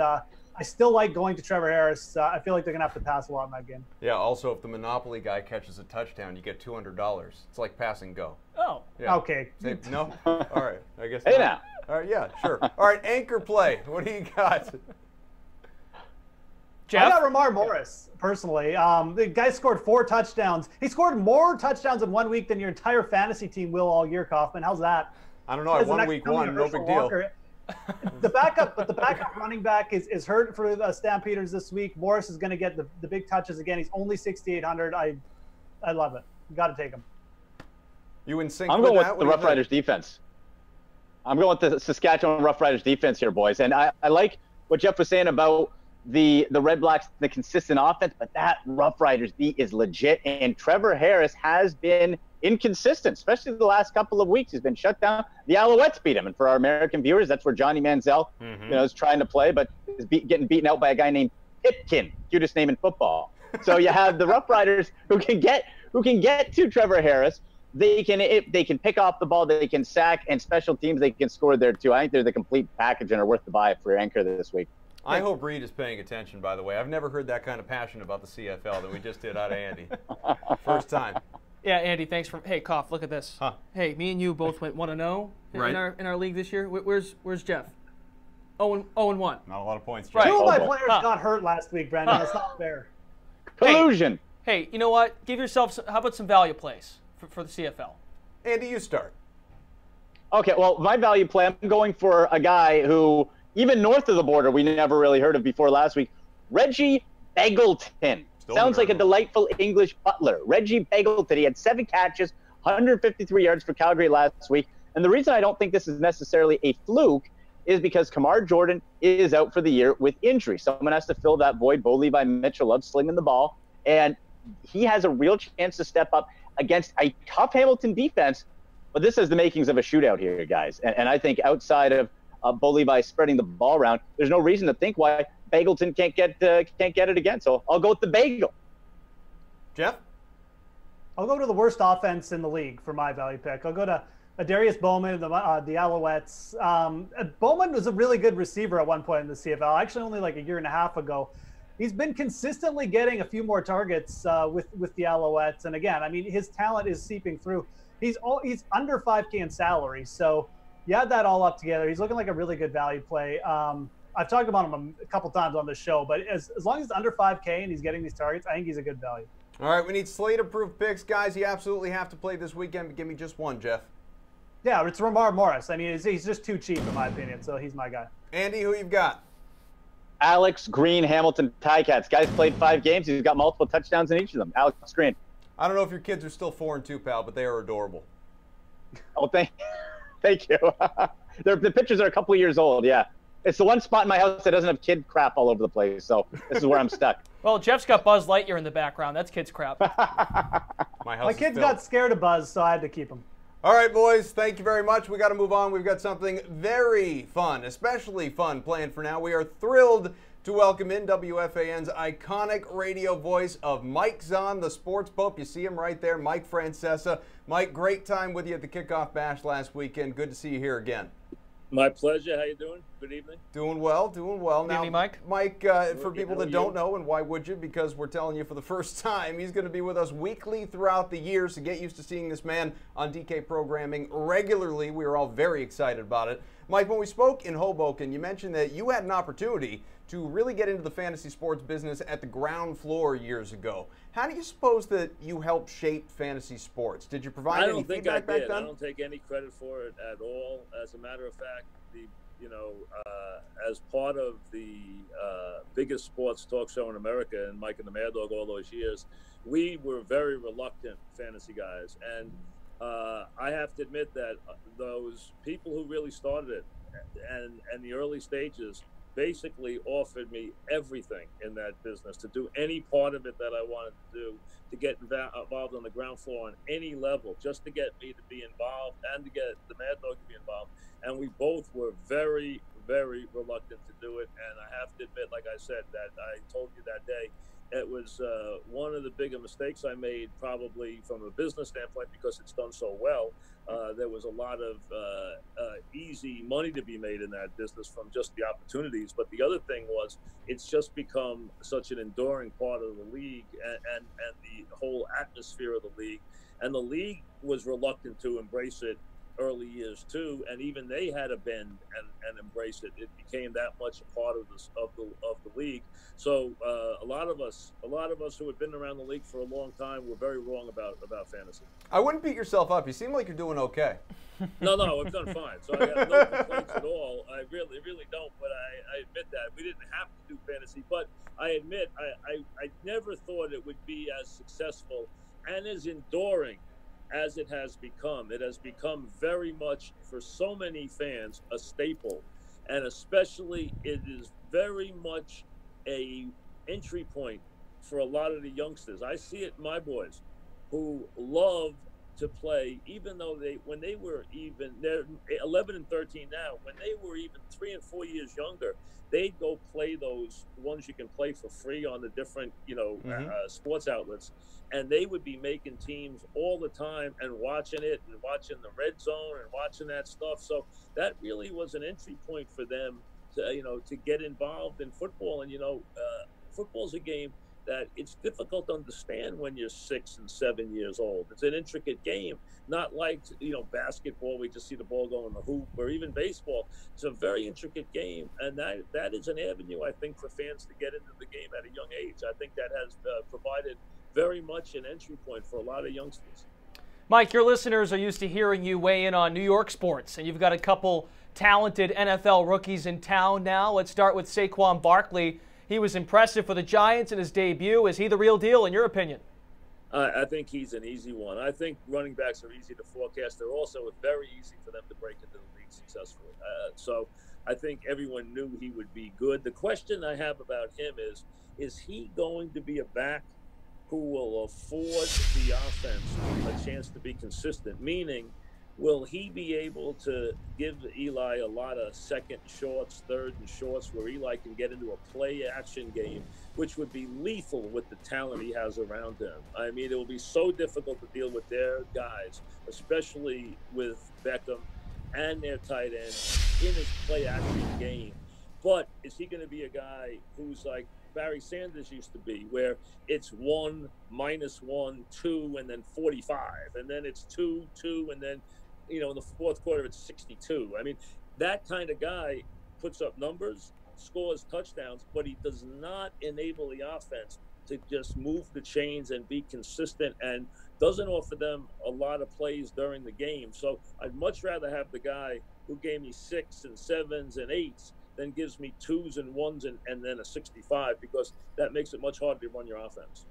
L: I still like going to Trevor Harris. I feel like they're going to have to pass a lot in that game.
A: Yeah, also, if the Monopoly guy catches a touchdown, you get $200. It's like pass and go.
B: Oh.
A: Yeah.
L: Okay.
A: No? All right. I guess
M: Hey,
A: not.
M: now.
A: All right, yeah, sure. All right, anchor play. What do you got?
B: Jeff?
L: I got Ramar Morris, personally. The guy scored 4 touchdowns. He scored more touchdowns in 1 week than your entire fantasy team will all year, Kaufman. How's that?
A: I don't know. I won week 1. No big deal.
L: The backup running back is hurt for the Stampeders this week. Morris is going to get the big touches again. He's only 6,800. I love it. You got to take him.
A: You in sync
M: I'm
A: with
M: going
A: that?
M: with the
A: What do you
M: Rough Riders defense. I'm going with the Saskatchewan Rough Riders defense here, boys. And I like what Jeff was saying about the Red Blacks, the consistent offense, but that Rough Riders D is legit. And Trevor Harris has been inconsistent, especially the last couple of weeks. He's been shut down. The Alouettes beat him. And for our American viewers, that's where Johnny Manziel is trying to play, but is getting beaten out by a guy named Pipkin, cutest name in football. So you have the Rough Riders who can get to Trevor Harris. They can pick off the ball, they can sack, and special teams, they can score there too. I think they're the complete package and are worth the buy for your anchor this week.
A: I hope Reed is paying attention, by the way. I've never heard that kind of passion about the CFL that we just did out of Andy. First time.
B: Yeah, Andy, thanks for. Hey, Koff, look at this.
A: Huh.
B: Hey, me and you both went 1-0
A: Right.
B: in our league this year. Where's Jeff? 0-1.
A: Not a lot of points.
B: Right.
L: 2 of my players got hurt last week, Brandon. That's not fair.
M: Collusion.
B: Hey, you know what? Give yourself. How about some value plays for the CFL? Andy,
A: you start.
M: Okay, well, my value play, I'm going for a guy who, even north of the border, we never really heard of before last week. Reggie Begelton. Sounds like a delightful English butler. Reggie Begelton. He had 7 catches, 153 yards for Calgary last week. And the reason I don't think this is necessarily a fluke is because Kamar Jordan is out for the year with injury. Someone has to fill that void. Bo Levi Mitchell loves slinging the ball. And he has a real chance to step up against a tough Hamilton defense. But this has the makings of a shootout here, guys. And I think outside of Bo Levi spreading the ball around, there's no reason to think why Begelton can't get it again. So I'll go with the Bagel.
A: Jeff?
L: I'll go to the worst offense in the league for my value pick. I'll go to Darius Bowman, the Alouettes. Bowman was a really good receiver at one point in the CFL, actually only like a year and a half ago. He's been consistently getting a few more targets with the Alouettes. And again, I mean, his talent is seeping through. He's under $5K in salary. So you add that all up together. He's looking like a really good value play. I've talked about him a couple times on the show, but as long as it's under $5K and he's getting these targets, I think he's a good value.
A: All right, we need slate-approved picks. Guys, you absolutely have to play this weekend, but give me just one, Jeff.
L: Yeah, it's Ramar Morris. I mean, he's just too cheap in my opinion, so he's my guy.
A: Andy, who you've got?
M: Alex Green, Hamilton Ticats. Guy's played 5 games. He's got multiple touchdowns in each of them. Alex Green.
A: I don't know if your kids are still 4 and 2, pal, but they are adorable.
M: Oh, thank you. The pictures are a couple of years old. Yeah, it's the one spot in my house that doesn't have kid crap all over the place. So this is where I'm stuck.
B: Well, Jeff's got Buzz Lightyear in the background. That's kids crap.
L: My kids got scared of Buzz, so I had to keep him.
A: All right, boys, thank you very much. We got to move on. We've got something very fun, especially fun, planned for now. We are thrilled to welcome in WFAN's iconic radio voice of Mike Zahn, the sports pope. You see him right there, Mike Francesa. Mike, great time with you at the kickoff bash last weekend. Good to see you here again.
N: My pleasure. How you doing? Good evening.
A: Doing well, doing well.
B: Good evening, Mike.
A: Mike, for people that don't know, and why would you? Because we're telling you for the first time, he's going to be with us weekly throughout the year, so get used to seeing this man on DK programming regularly. We were all very excited about it. Mike, when we spoke in Hoboken, you mentioned that you had an opportunity to really get into the fantasy sports business at the ground floor years ago. How do you suppose that you helped shape fantasy sports? Did you provide any feedback back then?
N: I don't take any credit for it at all. As a matter of fact, as part of the biggest sports talk show in America, and Mike and the Mad Dog all those years, we were very reluctant fantasy guys. And I have to admit that those people who really started it and the early stages basically offered me everything in that business, to do any part of it that I wanted to do, to get involved on the ground floor on any level, just to get me to be involved and to get the Mad Dog to be involved. And we both were very, very reluctant to do it. And I have to admit, like I said, that I told you that day, it was one of the bigger mistakes I made, probably from a business standpoint, because it's done so well. There was a lot of easy money to be made in that business from just the opportunities. But the other thing was, it's just become such an enduring part of the league and the whole atmosphere of the league. And the league was reluctant to embrace it early years too, and even they had to bend and embrace it. It became that much a part of the league. So a lot of us who had been around the league for a long time were very wrong about fantasy.
A: I wouldn't beat yourself up. You seem like you're doing okay.
N: No, I've done fine. So I have no complaints at all. I really don't. But I admit that we didn't have to do fantasy. But I admit I never thought it would be as successful and as enduring as it has become. It has become very much, for so many fans, a staple. And especially it is very much a entry point for a lot of the youngsters. I see it in my boys who love to play, even though when they were even, they're 11 and 13 now, when they were even 3 and 4 years younger, they'd go play those ones you can play for free on the different, sports outlets. And they would be making teams all the time and watching it and watching the red zone and watching that stuff. So that really was an entry point for them to get involved in football. And, football's a game that it's difficult to understand when you're 6 and 7 years old. It's an intricate game, not like, basketball, we just see the ball go in the hoop, or even baseball. It's a very intricate game. And that is an avenue, I think, for fans to get into the game at a young age. I think that has provided very much an entry point for a lot of youngsters.
B: Mike, your listeners are used to hearing you weigh in on New York sports, and you've got a couple talented NFL rookies in town now. Let's start with Saquon Barkley. He was impressive for the Giants in his debut. Is he the real deal, in your opinion?
N: I think he's an easy one. I think running backs are easy to forecast. They're also very easy for them to break into the league successfully. So I think everyone knew he would be good. The question I have about him is he going to be a back who will afford the offense a chance to be consistent? Meaning, will he be able to give Eli a lot of second shorts, third and shorts, where Eli can get into a play-action game, which would be lethal with the talent he has around him? I mean, it will be so difficult to deal with their guys, especially with Beckham and their tight end in his play-action game. But is he going to be a guy who's like Barry Sanders used to be, where it's 1, -1, 2, and then 45, and then it's 2, 2, and then, in the fourth quarter it's 62. I mean, that kind of guy puts up numbers, scores touchdowns, but he does not enable the offense to just move the chains and be consistent, and doesn't offer them a lot of plays during the game. So I'd much rather have the guy who gave me 6 and 7s and 8s than gives me 2s and 1s and then a 65, because that makes it much harder to run your offense.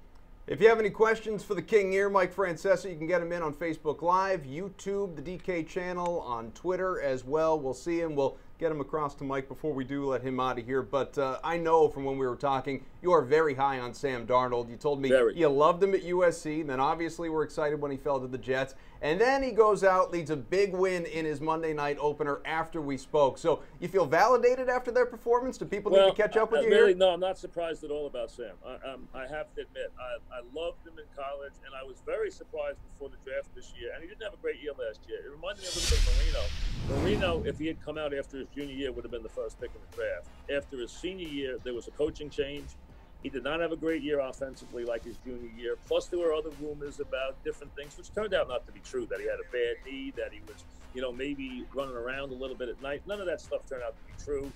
A: If you have any questions for the King here, Mike Francesa, you can get him in on Facebook Live, YouTube, the DK channel, on Twitter as well. We'll see him. We'll get him across to Mike before we do let him out of here. But I know from when we were talking, you are very high on Sam Darnold. You told me you loved him at USC. Then obviously we're excited when he fell to the Jets. And then he goes out, leads a big win in his Monday night opener after we spoke. So you feel validated after their performance? Do people need to catch up with you
N: really,
A: here?
N: No, I'm not surprised at all about Sam. I have to admit, I loved him in college, and I was very surprised before the draft this year. And he didn't have a great year last year. It reminded me a little bit of Marino. Marino, if he had come out after his junior year, would have been the first pick in the draft. After his senior year, there was a coaching change. He did not have a great year offensively like his junior year. Plus, there were other rumors about different things, which turned out not to be true, that he had a bad knee, that he was, maybe running around a little bit at night. None of that stuff turned out to be true.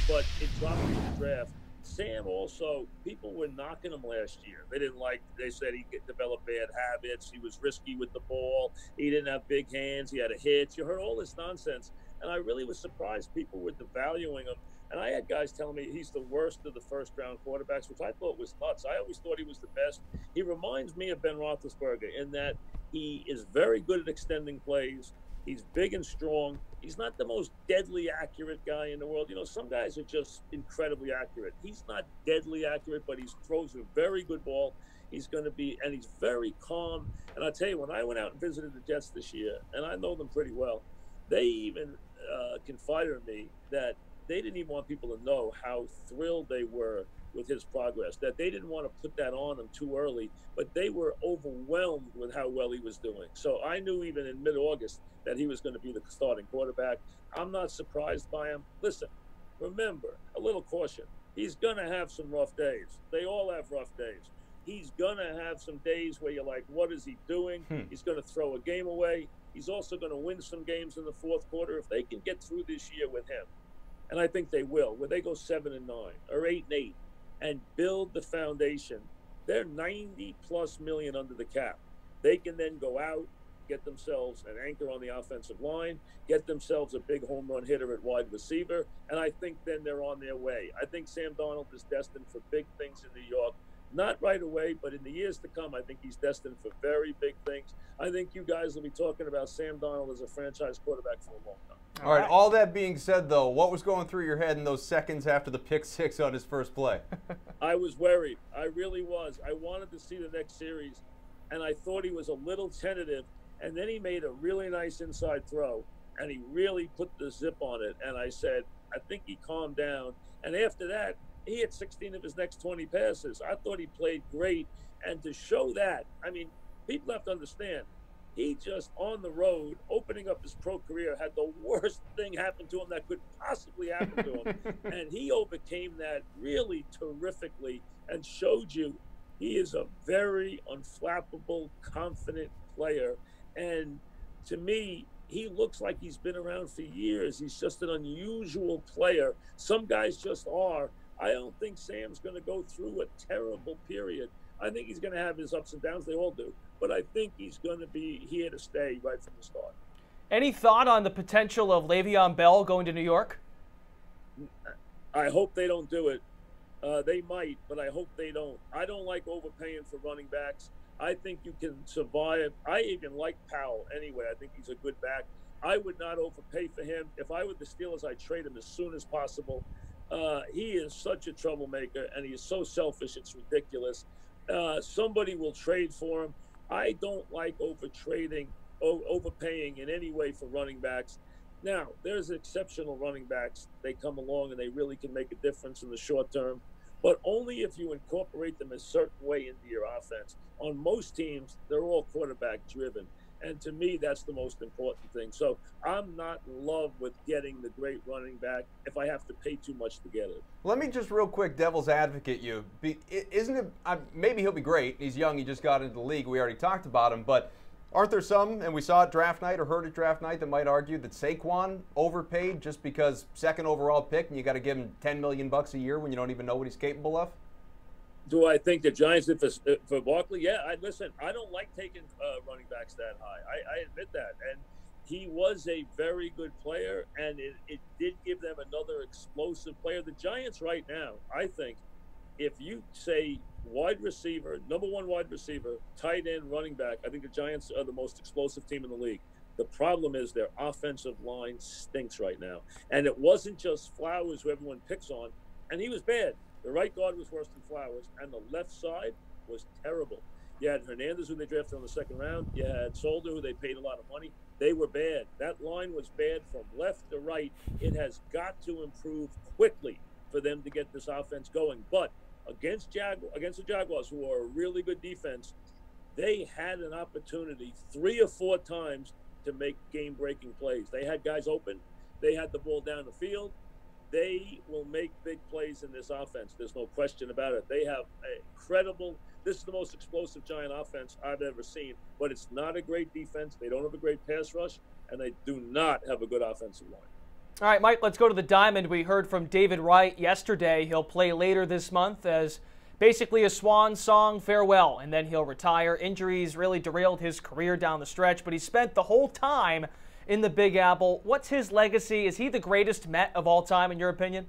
N: But it dropped him in the draft. Sam also, people were knocking him last year. They said he developed bad habits. He was risky with the ball. He didn't have big hands. He had a hitch. You heard all this nonsense. And I really was surprised people were devaluing him. And I had guys telling me he's the worst of the first-round quarterbacks, which I thought was nuts. I always thought he was the best. He reminds me of Ben Roethlisberger in that he is very good at extending plays. He's big and strong. He's not the most deadly accurate guy in the world. Some guys are just incredibly accurate. He's not deadly accurate, but he throws a very good ball. He's very calm. And I'll tell you, when I went out and visited the Jets this year, and I know them pretty well, they even confided in me that they didn't even want people to know how thrilled they were with his progress, that they didn't want to put that on him too early, but they were overwhelmed with how well he was doing. So I knew even in mid-August that he was going to be the starting quarterback. I'm not surprised by him. Listen, remember, a little caution. He's going to have some rough days. They all have rough days. He's going to have some days where you're like, what is he doing? He's going to throw a game away. He's also going to win some games in the fourth quarter. If they can get through this year with him, and I think they will, where they go 7-9 or 8-8 and build the foundation, they're $90+ million under the cap. They can then go out, get themselves an anchor on the offensive line, get themselves a big home run hitter at wide receiver, and I think then they're on their way. I think Sam Darnold is destined for big things in New York. Not right away, but in the years to come, I think he's destined for very big things. I think you guys will be talking about Sam Darnold as a franchise quarterback for a long time.
A: All right, all that being said, though, what was going through your head in those seconds after the pick six on his first play?
N: I was worried. I really was. I wanted to see the next series, and I thought he was a little tentative, and then he made a really nice inside throw, and he really put the zip on it, and I said, I think he calmed down. And after that, he had 16 of his next 20 passes. I thought he played great, and to show that, people have to understand, he just on the road, opening up his pro career, had the worst thing happen to him that could possibly happen to him. And he overcame that really terrifically and showed you he is a very unflappable, confident player. And to me, he looks like he's been around for years. He's just an unusual player. Some guys just are. I don't think Sam's going to go through a terrible period. I think he's going to have his ups and downs. They all do. But I think he's going to be here to stay right from the start.
B: Any thought on the potential of Le'Veon Bell going to New York?
N: I hope they don't do it. They might, but I hope they don't. I don't like overpaying for running backs. I think you can survive. I even like Powell anyway. I think he's a good back. I would not overpay for him. If I were the Steelers, I'd trade him as soon as possible. He is such a troublemaker, and he is so selfish, it's ridiculous. Somebody will trade for him. I don't like overpaying in any way for running backs. Now, there's exceptional running backs. They come along and they really can make a difference in the short term, but only if you incorporate them a certain way into your offense. On most teams, they're all quarterback driven. And to me, that's the most important thing. So I'm not in love with getting the great running back if I have to pay too much to get it.
A: Let me just real quick devil's advocate you. Isn't it, maybe he'll be great. He's young. He just got into the league. We already talked about him. But aren't there some, and we saw it draft night or heard it draft night, that might argue that Saquon overpaid just because second overall pick and you got to give him $10 million a year when you don't even know what he's capable of?
N: Do I think the Giants did for Barkley? Yeah, listen, I don't like taking running backs that high. I admit that. And he was a very good player, and it did give them another explosive player. The Giants right now, I think, if you say wide receiver, number one wide receiver, tight end, running back, I think the Giants are the most explosive team in the league. The problem is their offensive line stinks right now. And it wasn't just Flowers, who everyone picks on, and he was bad. The right guard was worse than Flowers, and the left side was terrible. You had Hernandez, who they drafted on the second round. You had Solder, who they paid a lot of money. They were bad. That line was bad from left to right. It has got to improve quickly for them to get this offense going. But against the Jaguars, who are a really good defense, they had an opportunity 3 or 4 times to make game-breaking plays. They had guys open. They had the ball down the field. They will make big plays in this offense. There's no question about it. They have incredible – this is the most explosive Giant offense I've ever seen. But it's not a great defense. They don't have a great pass rush, and they do not have a good offensive line.
B: All right, Mike, let's go to the diamond. We heard from David Wright yesterday. He'll play later this month as basically a swan song farewell, and then he'll retire. Injuries really derailed his career down the stretch, but he spent the whole time in the Big Apple. What's his legacy? Is he the greatest Met of all time, in your opinion?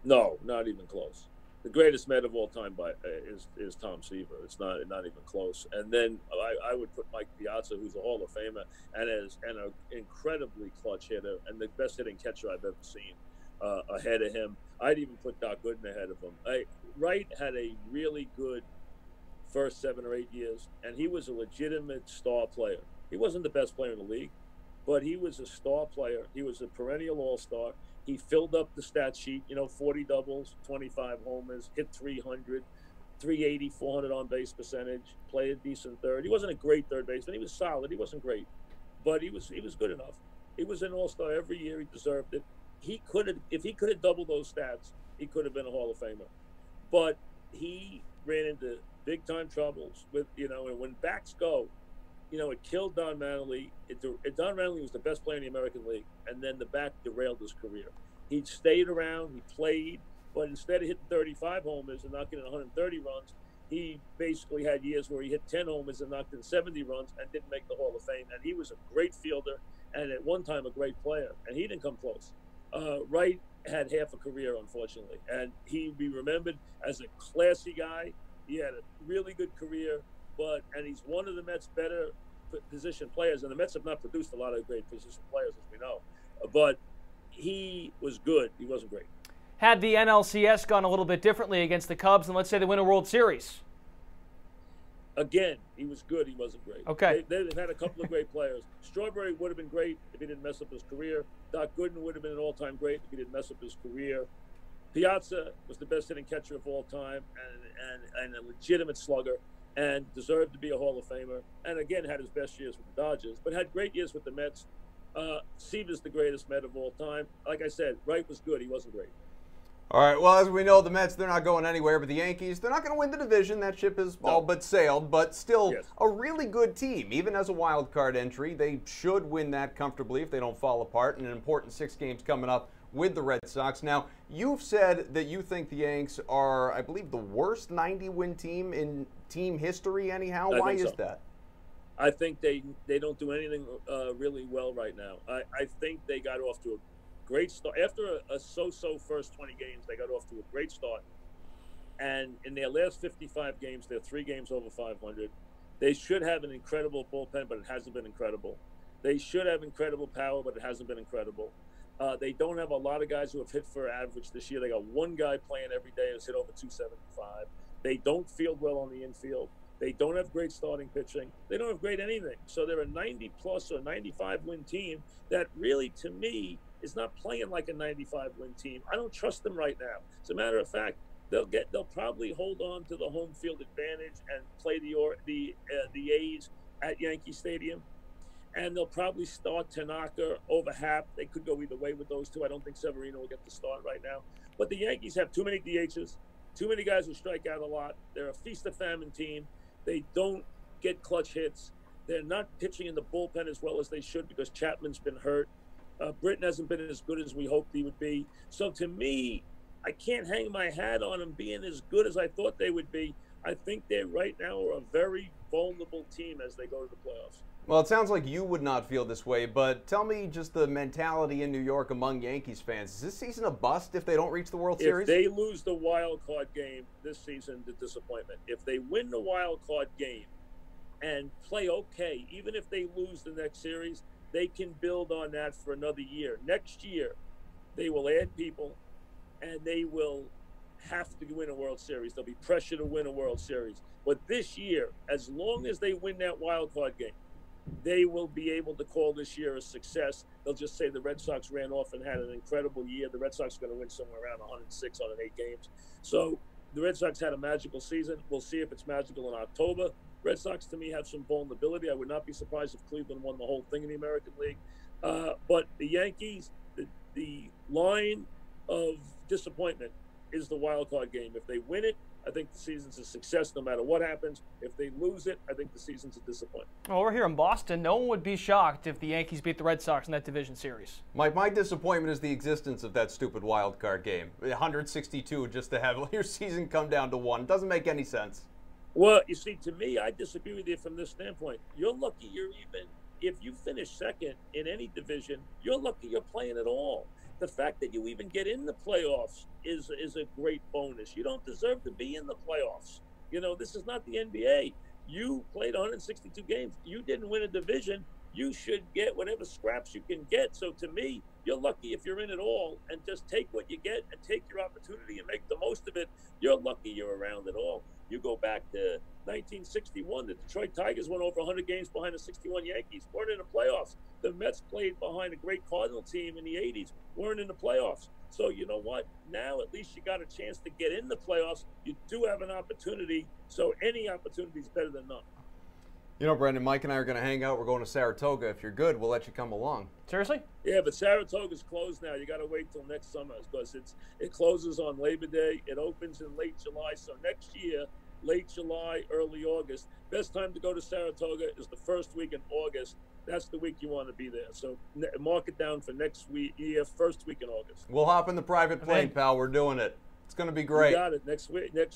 N: No, not even close. The greatest Met of all time is Tom Seaver. It's not even close. And then I would put Mike Piazza, who's a Hall of Famer and an incredibly clutch hitter and the best hitting catcher I've ever seen, ahead of him. I'd even put Doc Gooden ahead of him. Wright had a really good first 7 or 8 years, and he was a legitimate star player. He wasn't the best player in the league, but he was a star player. He was a perennial all-star. He filled up the stat sheet, 40 doubles, 25 homers, hit 300, 380, 400 on-base percentage, played a decent third. He wasn't a great third baseman. He was solid. He wasn't great, but he was good enough. He was an all-star every year. He deserved it. If he could have doubled those stats, he could have been a Hall of Famer. But he ran into big-time troubles with, and when backs go, it killed Don Mattingly. Don Mattingly was the best player in the American League, and then the back derailed his career. He stayed around, he played, but instead of hitting 35 homers and knocking in 130 runs, he basically had years where he hit 10 homers and knocked in 70 runs and didn't make the Hall of Fame. And he was a great fielder and at one time a great player, and he didn't come close. Wright had half a career, unfortunately, and he'd be remembered as a classy guy. He had a really good career. And he's one of the Mets' better position players, and the Mets have not produced a lot of great position players, as we know. But he was good. He wasn't great.
B: Had the NLCS gone a little bit differently against the Cubs, and let's say they win a World Series?
N: Again, he was good. He wasn't great.
B: Okay.
N: They've had a couple of great players. Strawberry would have been great if he didn't mess up his career. Doc Gooden would have been an all-time great if he didn't mess up his career. Piazza was the best hitting catcher of all time and a legitimate slugger, and deserved to be a Hall of Famer, and again had his best years with the Dodgers, but had great years with the Mets. Seaver's the greatest Met of all time. Like I said, Wright was good. He wasn't great.
A: All right, well, as we know, the Mets, they're not going anywhere, but the Yankees, they're not going to win the division. That ship has all but sailed, but still a really good team. Even as a wild card entry, they should win that comfortably if they don't fall apart, and an important 6 games coming up with the Red Sox. Now, you've said that you think the Yanks are, I believe, the worst 90-win team in team history anyhow. Why is that?
N: I think they don't do anything really well right now. I think they got off to a great start. After a so-so first 20 games, they got off to a great start. And in their last 55 games, they're 3 games over 500. They should have an incredible bullpen, but it hasn't been incredible. They should have incredible power, but it hasn't been incredible. They don't have a lot of guys who have hit for average this year. They got one guy playing every day who's hit over 275. They don't field well on the infield. They don't have great starting pitching. They don't have great anything. So they're a 90-plus or 95-win team that really, to me, is not playing like a 95-win team. I don't trust them right now. As a matter of fact, they'll probably hold on to the home field advantage and play the A's at Yankee Stadium. And they'll probably start Tanaka over Happ. They could go either way with those two. I don't think Severino will get the start right now. But the Yankees have too many DHs, too many guys who strike out a lot. They're a feast or famine team. They don't get clutch hits. They're not pitching in the bullpen as well as they should because Chapman's been hurt. Britton hasn't been as good as we hoped he would be. So to me, I can't hang my hat on them being as good as I thought they would be. I think they right now are a very vulnerable team as they go to the playoffs.
A: Well, it sounds like you would not feel this way, but tell me just the mentality in New York among Yankees fans. Is this season a bust if they don't reach the World Series?
N: If they lose the wild card game this season, the disappointment. If they win the wild card game and play okay, even if they lose the next series, they can build on that for another year. Next year, they will add people, and they will have to win a World Series. There'll be pressure to win a World Series. But this year, as long as they win that wild card game, they will be able to call this year a success. They'll just say the Red Sox ran off and had an incredible year. The Red Sox are going to win somewhere around 106, 108 games. So the Red Sox had a magical season. We'll see if it's magical in October. Red Sox, to me, have some vulnerability. I would not be surprised if Cleveland won the whole thing in the American League. But the Yankees, the line of disappointment is the wild card game. If they win it, I think the season's a success no matter what happens. If they lose it, I think the season's a disappointment.
B: Well, we're here in Boston. No one would be shocked if the Yankees beat the Red Sox in that division series.
A: My disappointment is the existence of that stupid wild card game. 162 just to have your season come down to one. Doesn't make any sense.
N: Well, you see, to me, I disagree with you from this standpoint. You're lucky if you finish second in any division, you're lucky you're playing at all. The fact that you even get in the playoffs is a great bonus. You don't deserve to be in the playoffs. You know, this is not the NBA. You played 162 games. You didn't win a division. You should get whatever scraps you can get. So to me, you're lucky if you're in it all, and just take what you get and take your opportunity and make the most of it. You're lucky you're around at all. You go back to 1961, the Detroit Tigers went over 100 games behind the 61 Yankees, weren't in the playoffs. The Mets played behind a great Cardinal team in the 80s, weren't in the playoffs. So you know what? Now at least you got a chance to get in the playoffs. You do have an opportunity, so any opportunity is better than none.
A: You know, Brendan, Mike and I are going to hang out. We're going to Saratoga. If you're good, we'll let you come along.
B: Seriously?
N: Yeah, but Saratoga's closed now. You got to wait till next summer because it closes on Labor Day. It opens in late July. So next year, late July, early August. Best time to go to Saratoga is the first week in August. That's the week you want to be there. So mark it down for next year, first week in August.
A: We'll hop in the private plane, pal. We're doing it. It's going to be great.
N: You got it. Next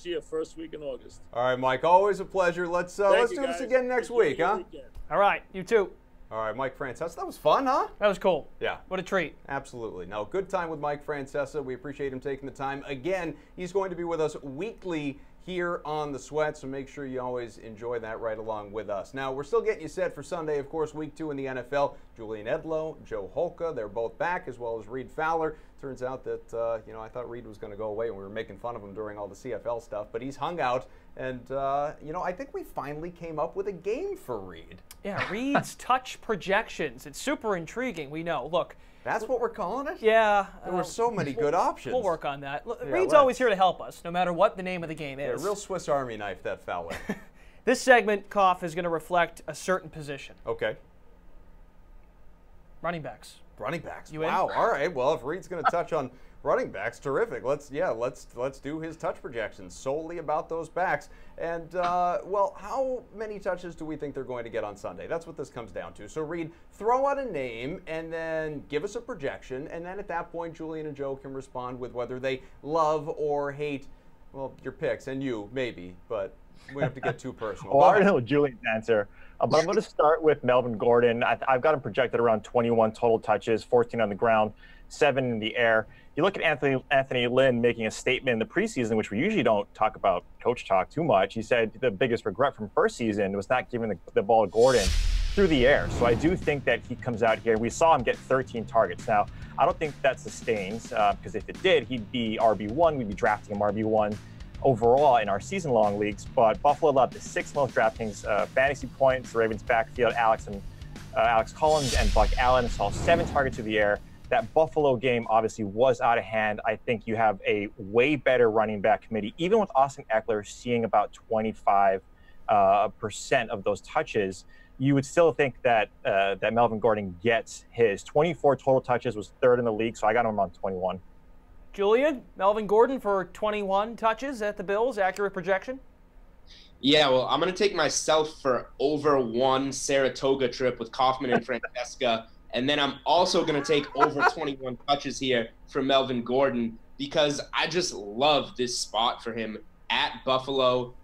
N: year, first week in August.
A: All right, Mike. Always a pleasure. Let's do this again next week, huh?
B: All right. You too.
A: All right, Mike Francesa. That was fun, huh?
B: That was cool.
A: Yeah.
B: What a treat.
A: Absolutely. No, good time with Mike Francesa. We appreciate him taking the time. Again, he's going to be with us weekly here on The Sweat, so make sure you always enjoy that right along with us. Now, we're still getting you set for Sunday, of course, week 2 in the NFL. Julian Edlow, Joe Holka, they're both back, as well as Reed Fowler. Turns out that, I thought Reed was going to go away, and we were making fun of him during all the CFL stuff, but he's hung out, and, I think we finally came up with a game for Reed.
B: Yeah, Reed's touch projections. It's super intriguing, we know. Look.
A: That's what we're calling it?
B: Yeah.
A: There were so many good options.
B: We'll work on that.
A: Yeah,
B: Reed's always here to help us, no matter what the name of the game is.
A: Yeah, real Swiss Army knife, that Fowler.
B: This segment, Koff, is going to reflect a certain position.
A: Okay.
B: Running backs.
A: Running backs.
B: You
A: wow. All right. Well, if Reed's going to touch on running backs, terrific. Let's do his touch projections solely about those backs. And how many touches do we think they're going to get on Sunday? That's what this comes down to. So Reed, throw out a name and then give us a projection, and then at that point, Julian and Joe can respond with whether they love or hate, your picks, and you maybe, but we don't have to get too personal.
E: Well, I already know Julian's answer. But I'm going to start with Melvin Gordon. I've got him projected around 21 total touches, 14 on the ground, 7 in the air. You look at Anthony Lynn making a statement in the preseason, which we usually don't talk about coach talk too much. He said the biggest regret from first season was not giving the ball to Gordon through the air. So I do think that he comes out here. We saw him get 13 targets. Now, I don't think that sustains because if it did, he'd be RB1. We'd be drafting him RB1 overall in our season-long leagues, but Buffalo allowed the 6th most DraftKings fantasy points. The Ravens backfield, Alex Collins and Buck Allen saw 7 targets through the air. That Buffalo game obviously was out of hand. I think you have a way better running back committee, even with Austin Eckler seeing about 25% of those touches. You would still think that that Melvin Gordon gets his 24 total touches, was 3rd in the league, so I got him around 21.
B: Julian, Melvin Gordon for 21 touches at the Bills. Accurate projection?
D: Yeah, well, I'm going to take myself for over 1 Saratoga trip with Kaufman and Francesa. And then I'm also going to take over 21 touches here for Melvin Gordon because I just love this spot for him at Buffalo.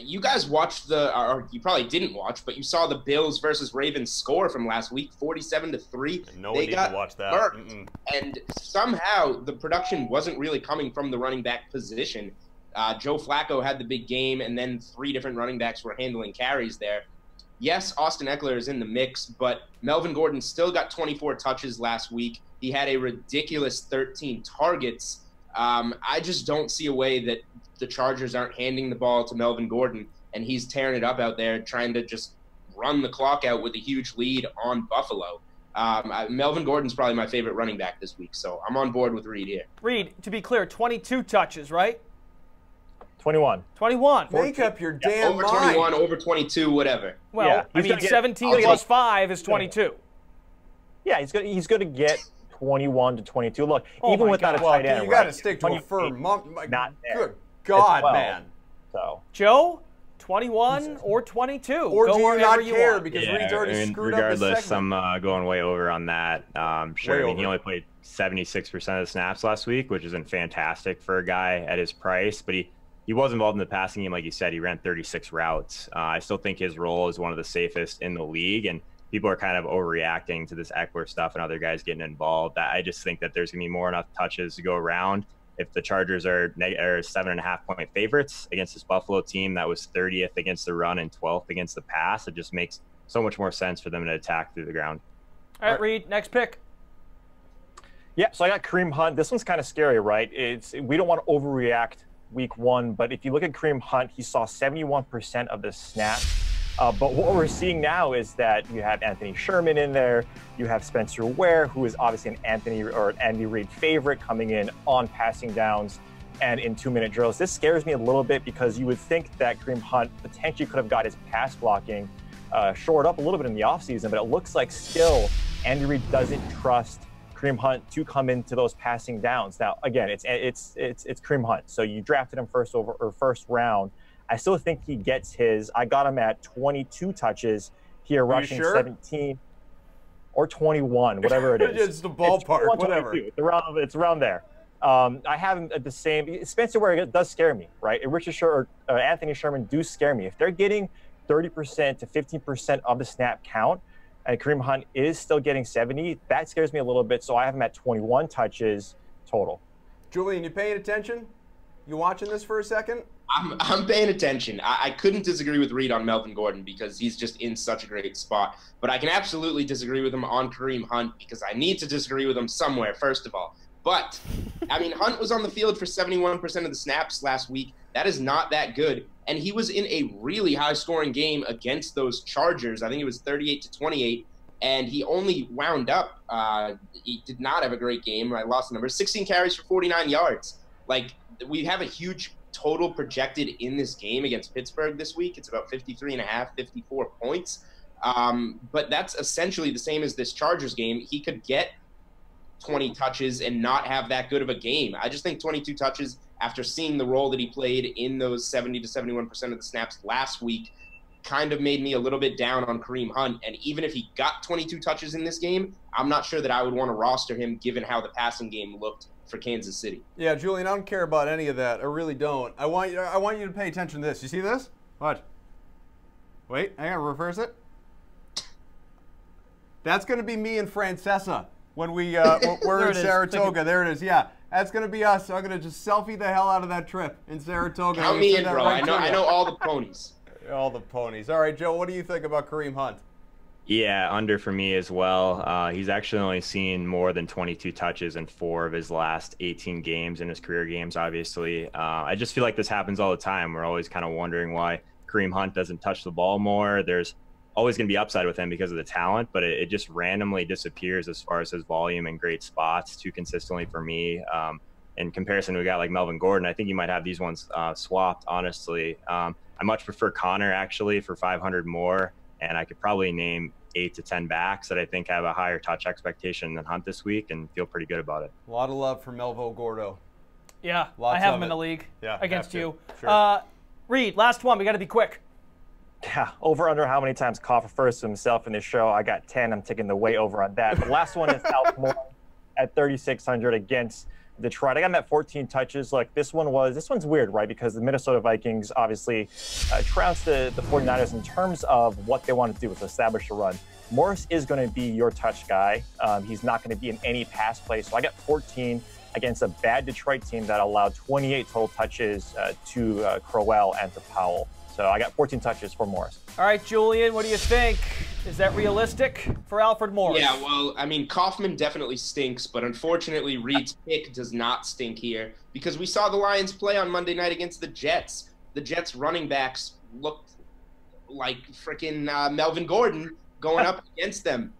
D: you guys watched or you probably didn't watch, but you saw the Bills versus Ravens score from last week, 47-3.
A: No one needed to watch that.
D: And somehow the production wasn't really coming from the running back position. Joe Flacco had the big game, and then 3 different running backs were handling carries there. Yes, Austin Eckler is in the mix, but Melvin Gordon still got 24 touches last week. He had a ridiculous 13 targets. I just don't see a way that the Chargers aren't handing the ball to Melvin Gordon, and he's tearing it up out there, trying to just run the clock out with a huge lead on Buffalo. Melvin Gordon's probably my favorite running back this week, so I'm on board with Reed here.
B: Reed, to be clear, 22 touches, right?
E: 21.
B: 21.
A: Make up your damn
D: over
A: mind.
D: 21, over 22, whatever.
B: Well,
E: Yeah,
B: I mean, 17 plus 5 is 22.
E: Yeah, he's going to get 21 to 22. Look, even without a tight end,
A: you got to stick to a firm.
E: Not there.
A: Good God,
E: well.
A: man.
E: So
B: Joe, 21 or 22.
A: Or
B: Go
A: do you
B: wherever
A: not
B: you
A: care
B: want.
A: because Reed's already screwed up his
C: regardless,
A: segment.
C: I'm going way over on that. Sure,
A: Way
C: I mean, he
A: over.
C: only played 76% of the snaps last week, which isn't fantastic for a guy at his price, but he was involved in the passing game, like you said. He ran 36 routes. I still think his role is one of the safest in the league, and people are kind of overreacting to this Eckler stuff and other guys getting involved. I just think that there's going to be more enough touches to go around. If the Chargers are 7.5-point favorites against this Buffalo team that was 30th against the run and 12th against the pass, it just makes so much more sense for them to attack through the ground.
B: All right, Reed, next pick.
E: yeah, so I got Kareem Hunt. This one's kind of scary, right? We don't want to overreact week 1, but if you look at Kareem Hunt, he saw 71% of the snaps. But what we're seeing now is that you have Anthony Sherman in there. You have Spencer Ware, who is obviously an Andy Reid favorite, coming in on passing downs and in 2-minute drills. This scares me a little bit because you would think that Kareem Hunt potentially could have got his pass blocking shored up a little bit in the offseason, but it looks like still Andy Reid doesn't trust Kareem Hunt to come into those passing downs. Now, again, it's Kareem Hunt, so you drafted him first round. I still think he gets his. I got him at 22 touches here, rushing 17 or 21, whatever it is.
A: It's the ballpark, whatever.
E: It's around there. I have him at the same. Spencer Ware does scare me, right? Anthony Sherman do scare me. If they're getting 30% to 15% of the snap count, and Kareem Hunt is still getting 70, that scares me a little bit. So I have him at 21 touches total.
A: Julian, you paying attention? You watching this for a second?
D: I'm paying attention. I couldn't disagree with Reed on Melvin Gordon because he's just in such a great spot. But I can absolutely disagree with him on Kareem Hunt because I need to disagree with him somewhere, first of all. But, I mean, Hunt was on the field for 71% of the snaps last week. That is not that good. And he was in a really high-scoring game against those Chargers. I think it was 38-28. And he only wound up, he did not have a great game. I lost the number. 16 carries for 49 yards. Like, we have a huge total projected in this game against Pittsburgh this week. It's about 53.5, 54 points. But that's essentially the same as this Chargers game. He could get 20 touches and not have that good of a game. I just think 22 touches after seeing the role that he played in those 70 to 71% of the snaps last week kind of made me a little bit down on Kareem Hunt. And even if he got 22 touches in this game, I'm not sure that I would want to roster him given how the passing game looked for Kansas City.
A: Yeah, Julian, I don't care about any of that. I really don't. I want you to pay attention to this. You see this? What? Wait, I gotta reverse it. That's gonna be me and Francesa when we're in Saratoga. There it is. Yeah, that's gonna be us. So I'm gonna just selfie the hell out of that trip in Saratoga.
D: Count me in, bro. I know all the ponies.
A: All the ponies. All right, Joe, what do you think about Kareem Hunt?
C: Yeah, under for me as well. He's actually only seen more than 22 touches in 4 of his last 18 games in his career games, obviously. I just feel like this happens all the time. We're always kind of wondering why Kareem Hunt doesn't touch the ball more. There's always going to be upside with him because of the talent, but it just randomly disappears as far as his volume and great spots too consistently for me. In comparison to a guy like Melvin Gordon, I think you might have these ones swapped, honestly. I much prefer Connor, actually, for 500 more, and I could probably name 8 to 10 backs that I think have a higher touch expectation than Hunt this week and feel pretty good about it.
A: A lot of love for Melvo Gordo.
B: Yeah,
A: Lots
B: I have
A: of
B: him in
A: it.
B: the league
A: Yeah,
B: against you.
A: Sure.
B: Reed, last one. We got to be quick.
E: Yeah, over under how many times Koff refers to himself in this show. I got 10. I'm taking the way over on that. The last one is Alf Moore at 3,600 against Detroit. I got him at 14 touches. Like this one's weird, right? Because the Minnesota Vikings obviously trounced the 49ers in terms of what they want to do, is establish a run. Morris is going to be your touch guy. He's not going to be in any pass play. So I got 14 against a bad Detroit team that allowed 28 total touches to Crowell and to Powell. So I got 14 touches for Morris.
B: All right, Julian, what do you think? Is that realistic for Alfred Morris?
D: Yeah, well, I mean, Kaufman definitely stinks, but unfortunately Reed's pick does not stink here because we saw the Lions play on Monday night against the Jets. The Jets running backs looked like freaking Melvin Gordon going up against them.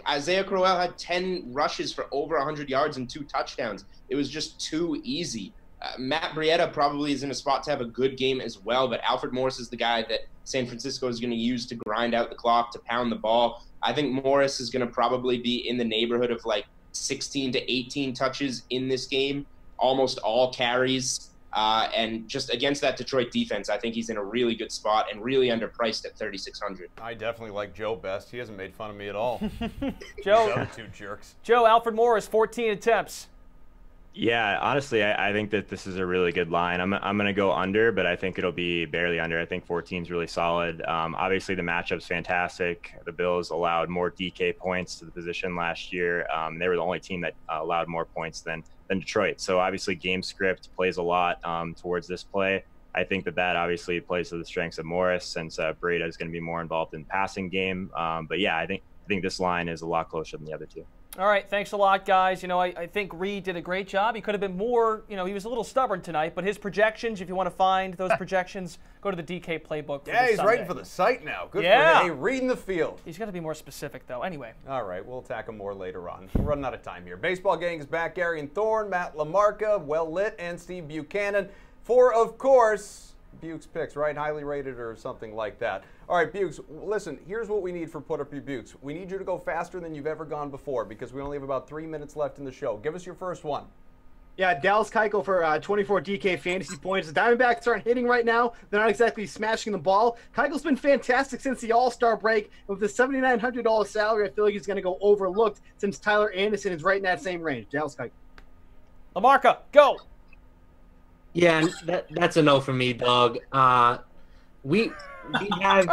D: Isaiah Crowell had 10 rushes for over 100 yards and 2 touchdowns. It was just too easy. Matt Breida probably is in a spot to have a good game as well, but Alfred Morris is the guy that San Francisco is going to use to grind out the clock, to pound the ball. I think Morris is going to probably be in the neighborhood of like 16 to 18 touches in this game, almost all carries. And just against that Detroit defense, I think he's in a really good spot and really underpriced at 3,600.
A: I definitely like Joe best. He hasn't made fun of me at all.
B: Joe,
A: the other two jerks.
B: Joe, Alfred Morris, 14 attempts.
C: Yeah, honestly, I think that this is a really good line. I'm going to go under, but I think it'll be barely under. I think 14 is really solid. Obviously, the matchup's fantastic. The Bills allowed more DK points to the position last year. They were the only team that allowed more points than Detroit. So obviously, game script plays a lot towards this play. I think that obviously plays to the strengths of Morris, since Breida is going to be more involved in the passing game. But yeah, I think this line is a lot closer than the other two.
B: All right, thanks a lot, guys. I think Reed did a great job. He could have been more, he was a little stubborn tonight, but his projections, if you want to find those projections, go to the DK playbook.
A: Yeah, he's writing for the site now. Good for him. Hey, reading the field.
B: He's got to be more specific, though. Anyway.
A: All right, we'll attack him more later on. We're running out of time here. Baseball Gang is back. Gary and Thorne, Matt LaMarca, Well Lit, and Steve Buchanan for, of course, Bukes picks, right? Highly rated or something like that. All right, Bukes, listen, here's what we need for Put Up Your Bukes. We need you to go faster than you've ever gone before because we only have about 3 minutes left in the show. Give us your first one.
I: Yeah, Dallas Keuchel for 24 DK fantasy points. The Diamondbacks aren't hitting right now. They're not exactly smashing the ball. Keuchel's been fantastic since the All-Star break. With the $7,900 salary, I feel like he's going to go overlooked since Tyler Anderson is right in that same range. Dallas Keuchel.
B: LaMarca, go.
J: Yeah, that's a no for me, dog. We have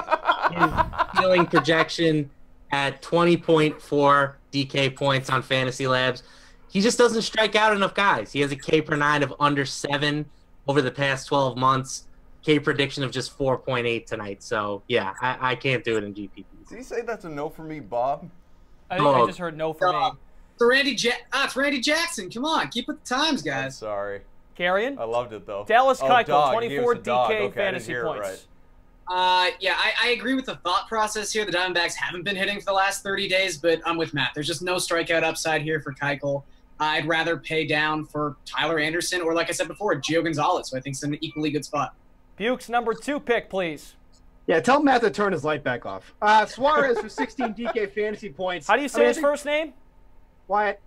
J: his ceiling projection at 20.4 DK points on Fantasy Labs. He just doesn't strike out enough guys. He has a K per 9 of under 7 over the past 12 months. K prediction of just 4.8 tonight. So, yeah, I can't do it in GPPs.
A: Did he say that's a no for me, Bob?
B: I think I just heard no for me.
H: It's Randy Jackson. Come on, keep with the times, guys.
A: I'm sorry.
B: Carrion?
A: I loved it, though.
B: Dallas Keuchel,
A: dog.
B: 24 DK
A: Okay,
B: fantasy points.
H: Right. I agree with the thought process here. The Diamondbacks haven't been hitting for the last 30 days, but I'm with Matt. There's just no strikeout upside here for Keuchel. I'd rather pay down for Tyler Anderson or, like I said before, Gio Gonzalez, who I think is in an equally good spot.
B: Bukes, number 2 pick, please.
I: Yeah, tell Matt to turn his light back off. Suarez for 16 DK fantasy points.
B: How do you say his first name?
I: Wyatt.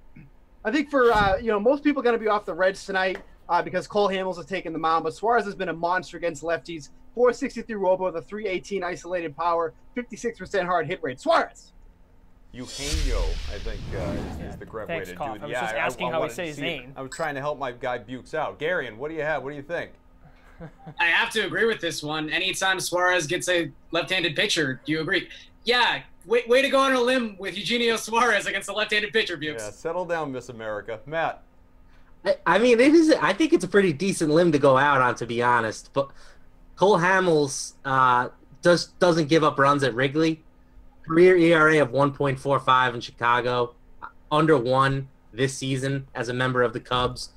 I: I think for, most people are going to be off the Reds tonight because Cole Hamels has taken the mound, but Suarez has been a monster against lefties. 463 robo with a 318 isolated power, 56% hard hit rate. Suarez.
A: Eugenio, I think, is the correct way to do it.
B: I was just asking how we say his name.
A: I was trying to help my guy Bukes out. Garion, what do you have? What do you think?
H: I have to agree with this one. Anytime Suarez gets a left-handed pitcher, do you agree? Yeah, way to go on a limb with Eugenio Suarez against a left-handed pitcher, Bukes.
A: Yeah, settle down, Miss America. Matt.
J: I mean, I think it's a pretty decent limb to go out on, to be honest. But Cole Hamels doesn't give up runs at Wrigley. Career ERA of 1.45 in Chicago, under 1 this season as a member of the Cubs.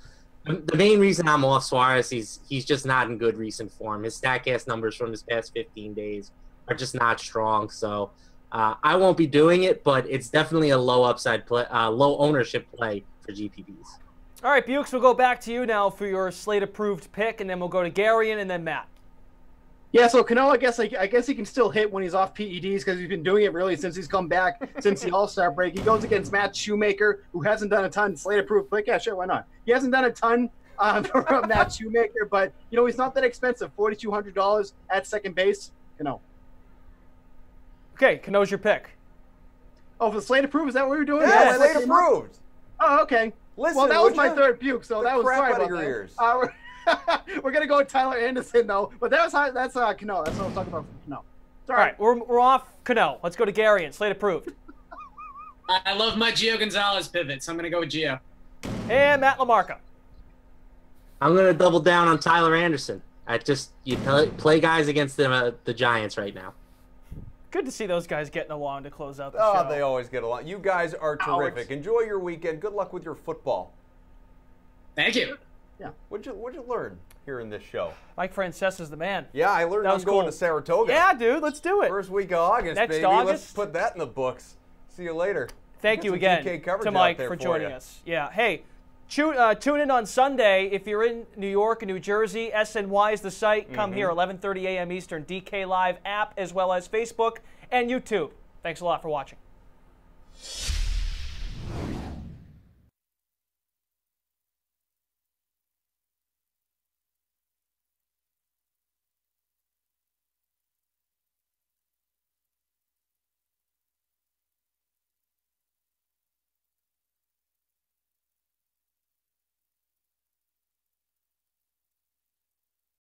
J: The main reason I'm off Suarez, he's just not in good recent form. His StatCast numbers from his past 15 days are just not strong. So I won't be doing it, but it's definitely a low upside play, low ownership play for GPPs.
B: All right, Bukes, we'll go back to you now for your slate-approved pick, and then we'll go to Garion and then Matt.
I: Yeah, so Cano, I guess he can still hit when he's off PEDs because he's been doing it really since he's come back since the All-Star break. He goes against Matt Shoemaker, who hasn't done a ton. Slate-approved pick, yeah, sure, why not? He hasn't done a ton from Matt Shoemaker, but he's not that expensive. $4,200 at second base. Cano.
B: Okay, Cano's your pick.
I: Oh, for the slate approved, is that what we're doing?
A: Yeah, slate approved.
I: Oh, okay.
A: Listen,
I: well, that was my third puke, so that was
A: crap
I: sorry
A: out of
I: about
A: your
I: that.
A: ears.
I: We're gonna go with Tyler Anderson though, but that's Cano. That's what I was talking about for Cano.
B: All right, we're off Cano. Let's go to Gary and Slate Approved.
H: I love my Gio Gonzalez pivot, so I'm gonna go with Gio.
B: And Matt LaMarca.
J: I'm gonna double down on Tyler Anderson. You play guys against the Giants right now.
B: Good to see those guys getting along to close out the show.
A: Oh, they always get along. You guys are terrific. Enjoy your weekend. Good luck with your football.
H: Thank you.
A: Yeah. What'd you learn here in this show?
B: Mike Francesa's the man.
A: Yeah, I learned I'm going to Saratoga.
B: Yeah, dude, let's do it.
A: First week of August,
B: Next
A: baby.
B: August.
A: Let's put that in the books. See you later.
B: Thank you again to Mike for joining us. Yeah. Hey, tune in on Sunday if you're in New York and New Jersey. SNY is the site. Come here, 11:30 a.m. Eastern. DK Live app as well as Facebook and YouTube. Thanks a lot for watching.